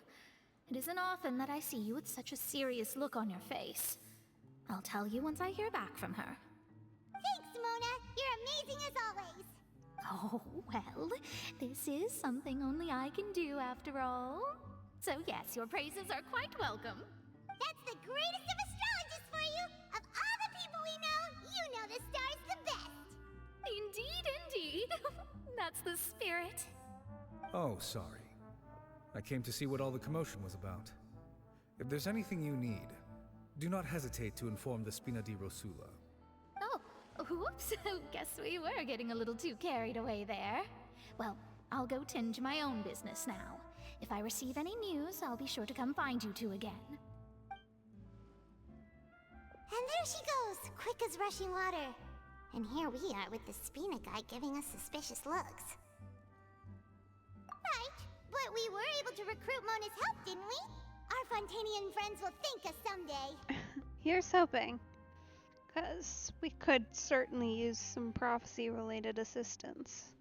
Speaker 6: It isn't often that I see you with such a serious look on your face. I'll tell you once I hear back from her.
Speaker 3: Thanks, Mona! You're amazing as always!
Speaker 6: Oh, well, this is something only I can do after all. So yes, your praises are quite welcome.
Speaker 3: That's the greatest of astrologists for you! Of all the people we know, you know the star's the best!
Speaker 6: Indeed, indeed. That's the spirit.
Speaker 20: Oh, sorry. I came to see what all the commotion was about. If there's anything you need, do not hesitate to inform the Spina di Rosula.
Speaker 6: Oh, whoops. Guess we were getting a little too carried away there. Well, I'll go tend to my own business now. If I receive any news, I'll be sure to come find you two again.
Speaker 3: And there she goes, quick as rushing water. And here we are with the Spina guy giving us suspicious looks. Right, but we were able to recruit Mona's help, didn't we? Our Fontainian friends will thank us someday.
Speaker 1: Here's hoping. Because we could certainly use some prophecy-related assistance.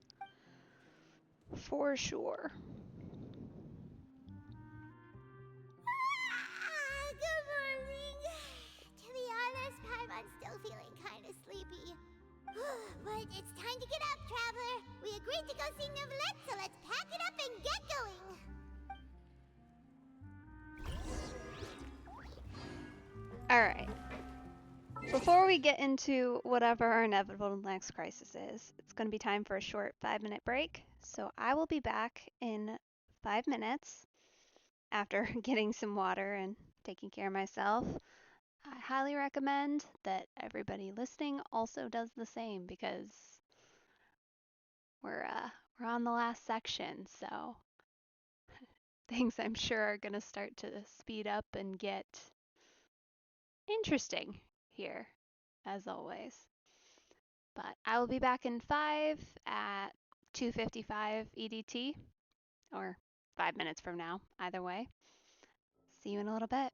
Speaker 1: For sure.
Speaker 3: Good morning. To be honest, Paimon's still feeling kind of sleepy. But it's time to get up, traveler. We agreed to go see Neuvillette, so let's pack it up and get going.
Speaker 1: Alright. Before we get into whatever our inevitable next crisis is, it's going to be time for a short 5-minute break. So I will be back in 5 minutes after getting some water and taking care of myself. I highly recommend that everybody listening also does the same because we're on the last section, so things I'm sure are going to start to speed up and get interesting here, as always. But I will be back in 5 at 2:55 EDT, or 5 minutes from now, either way. See you in a little bit.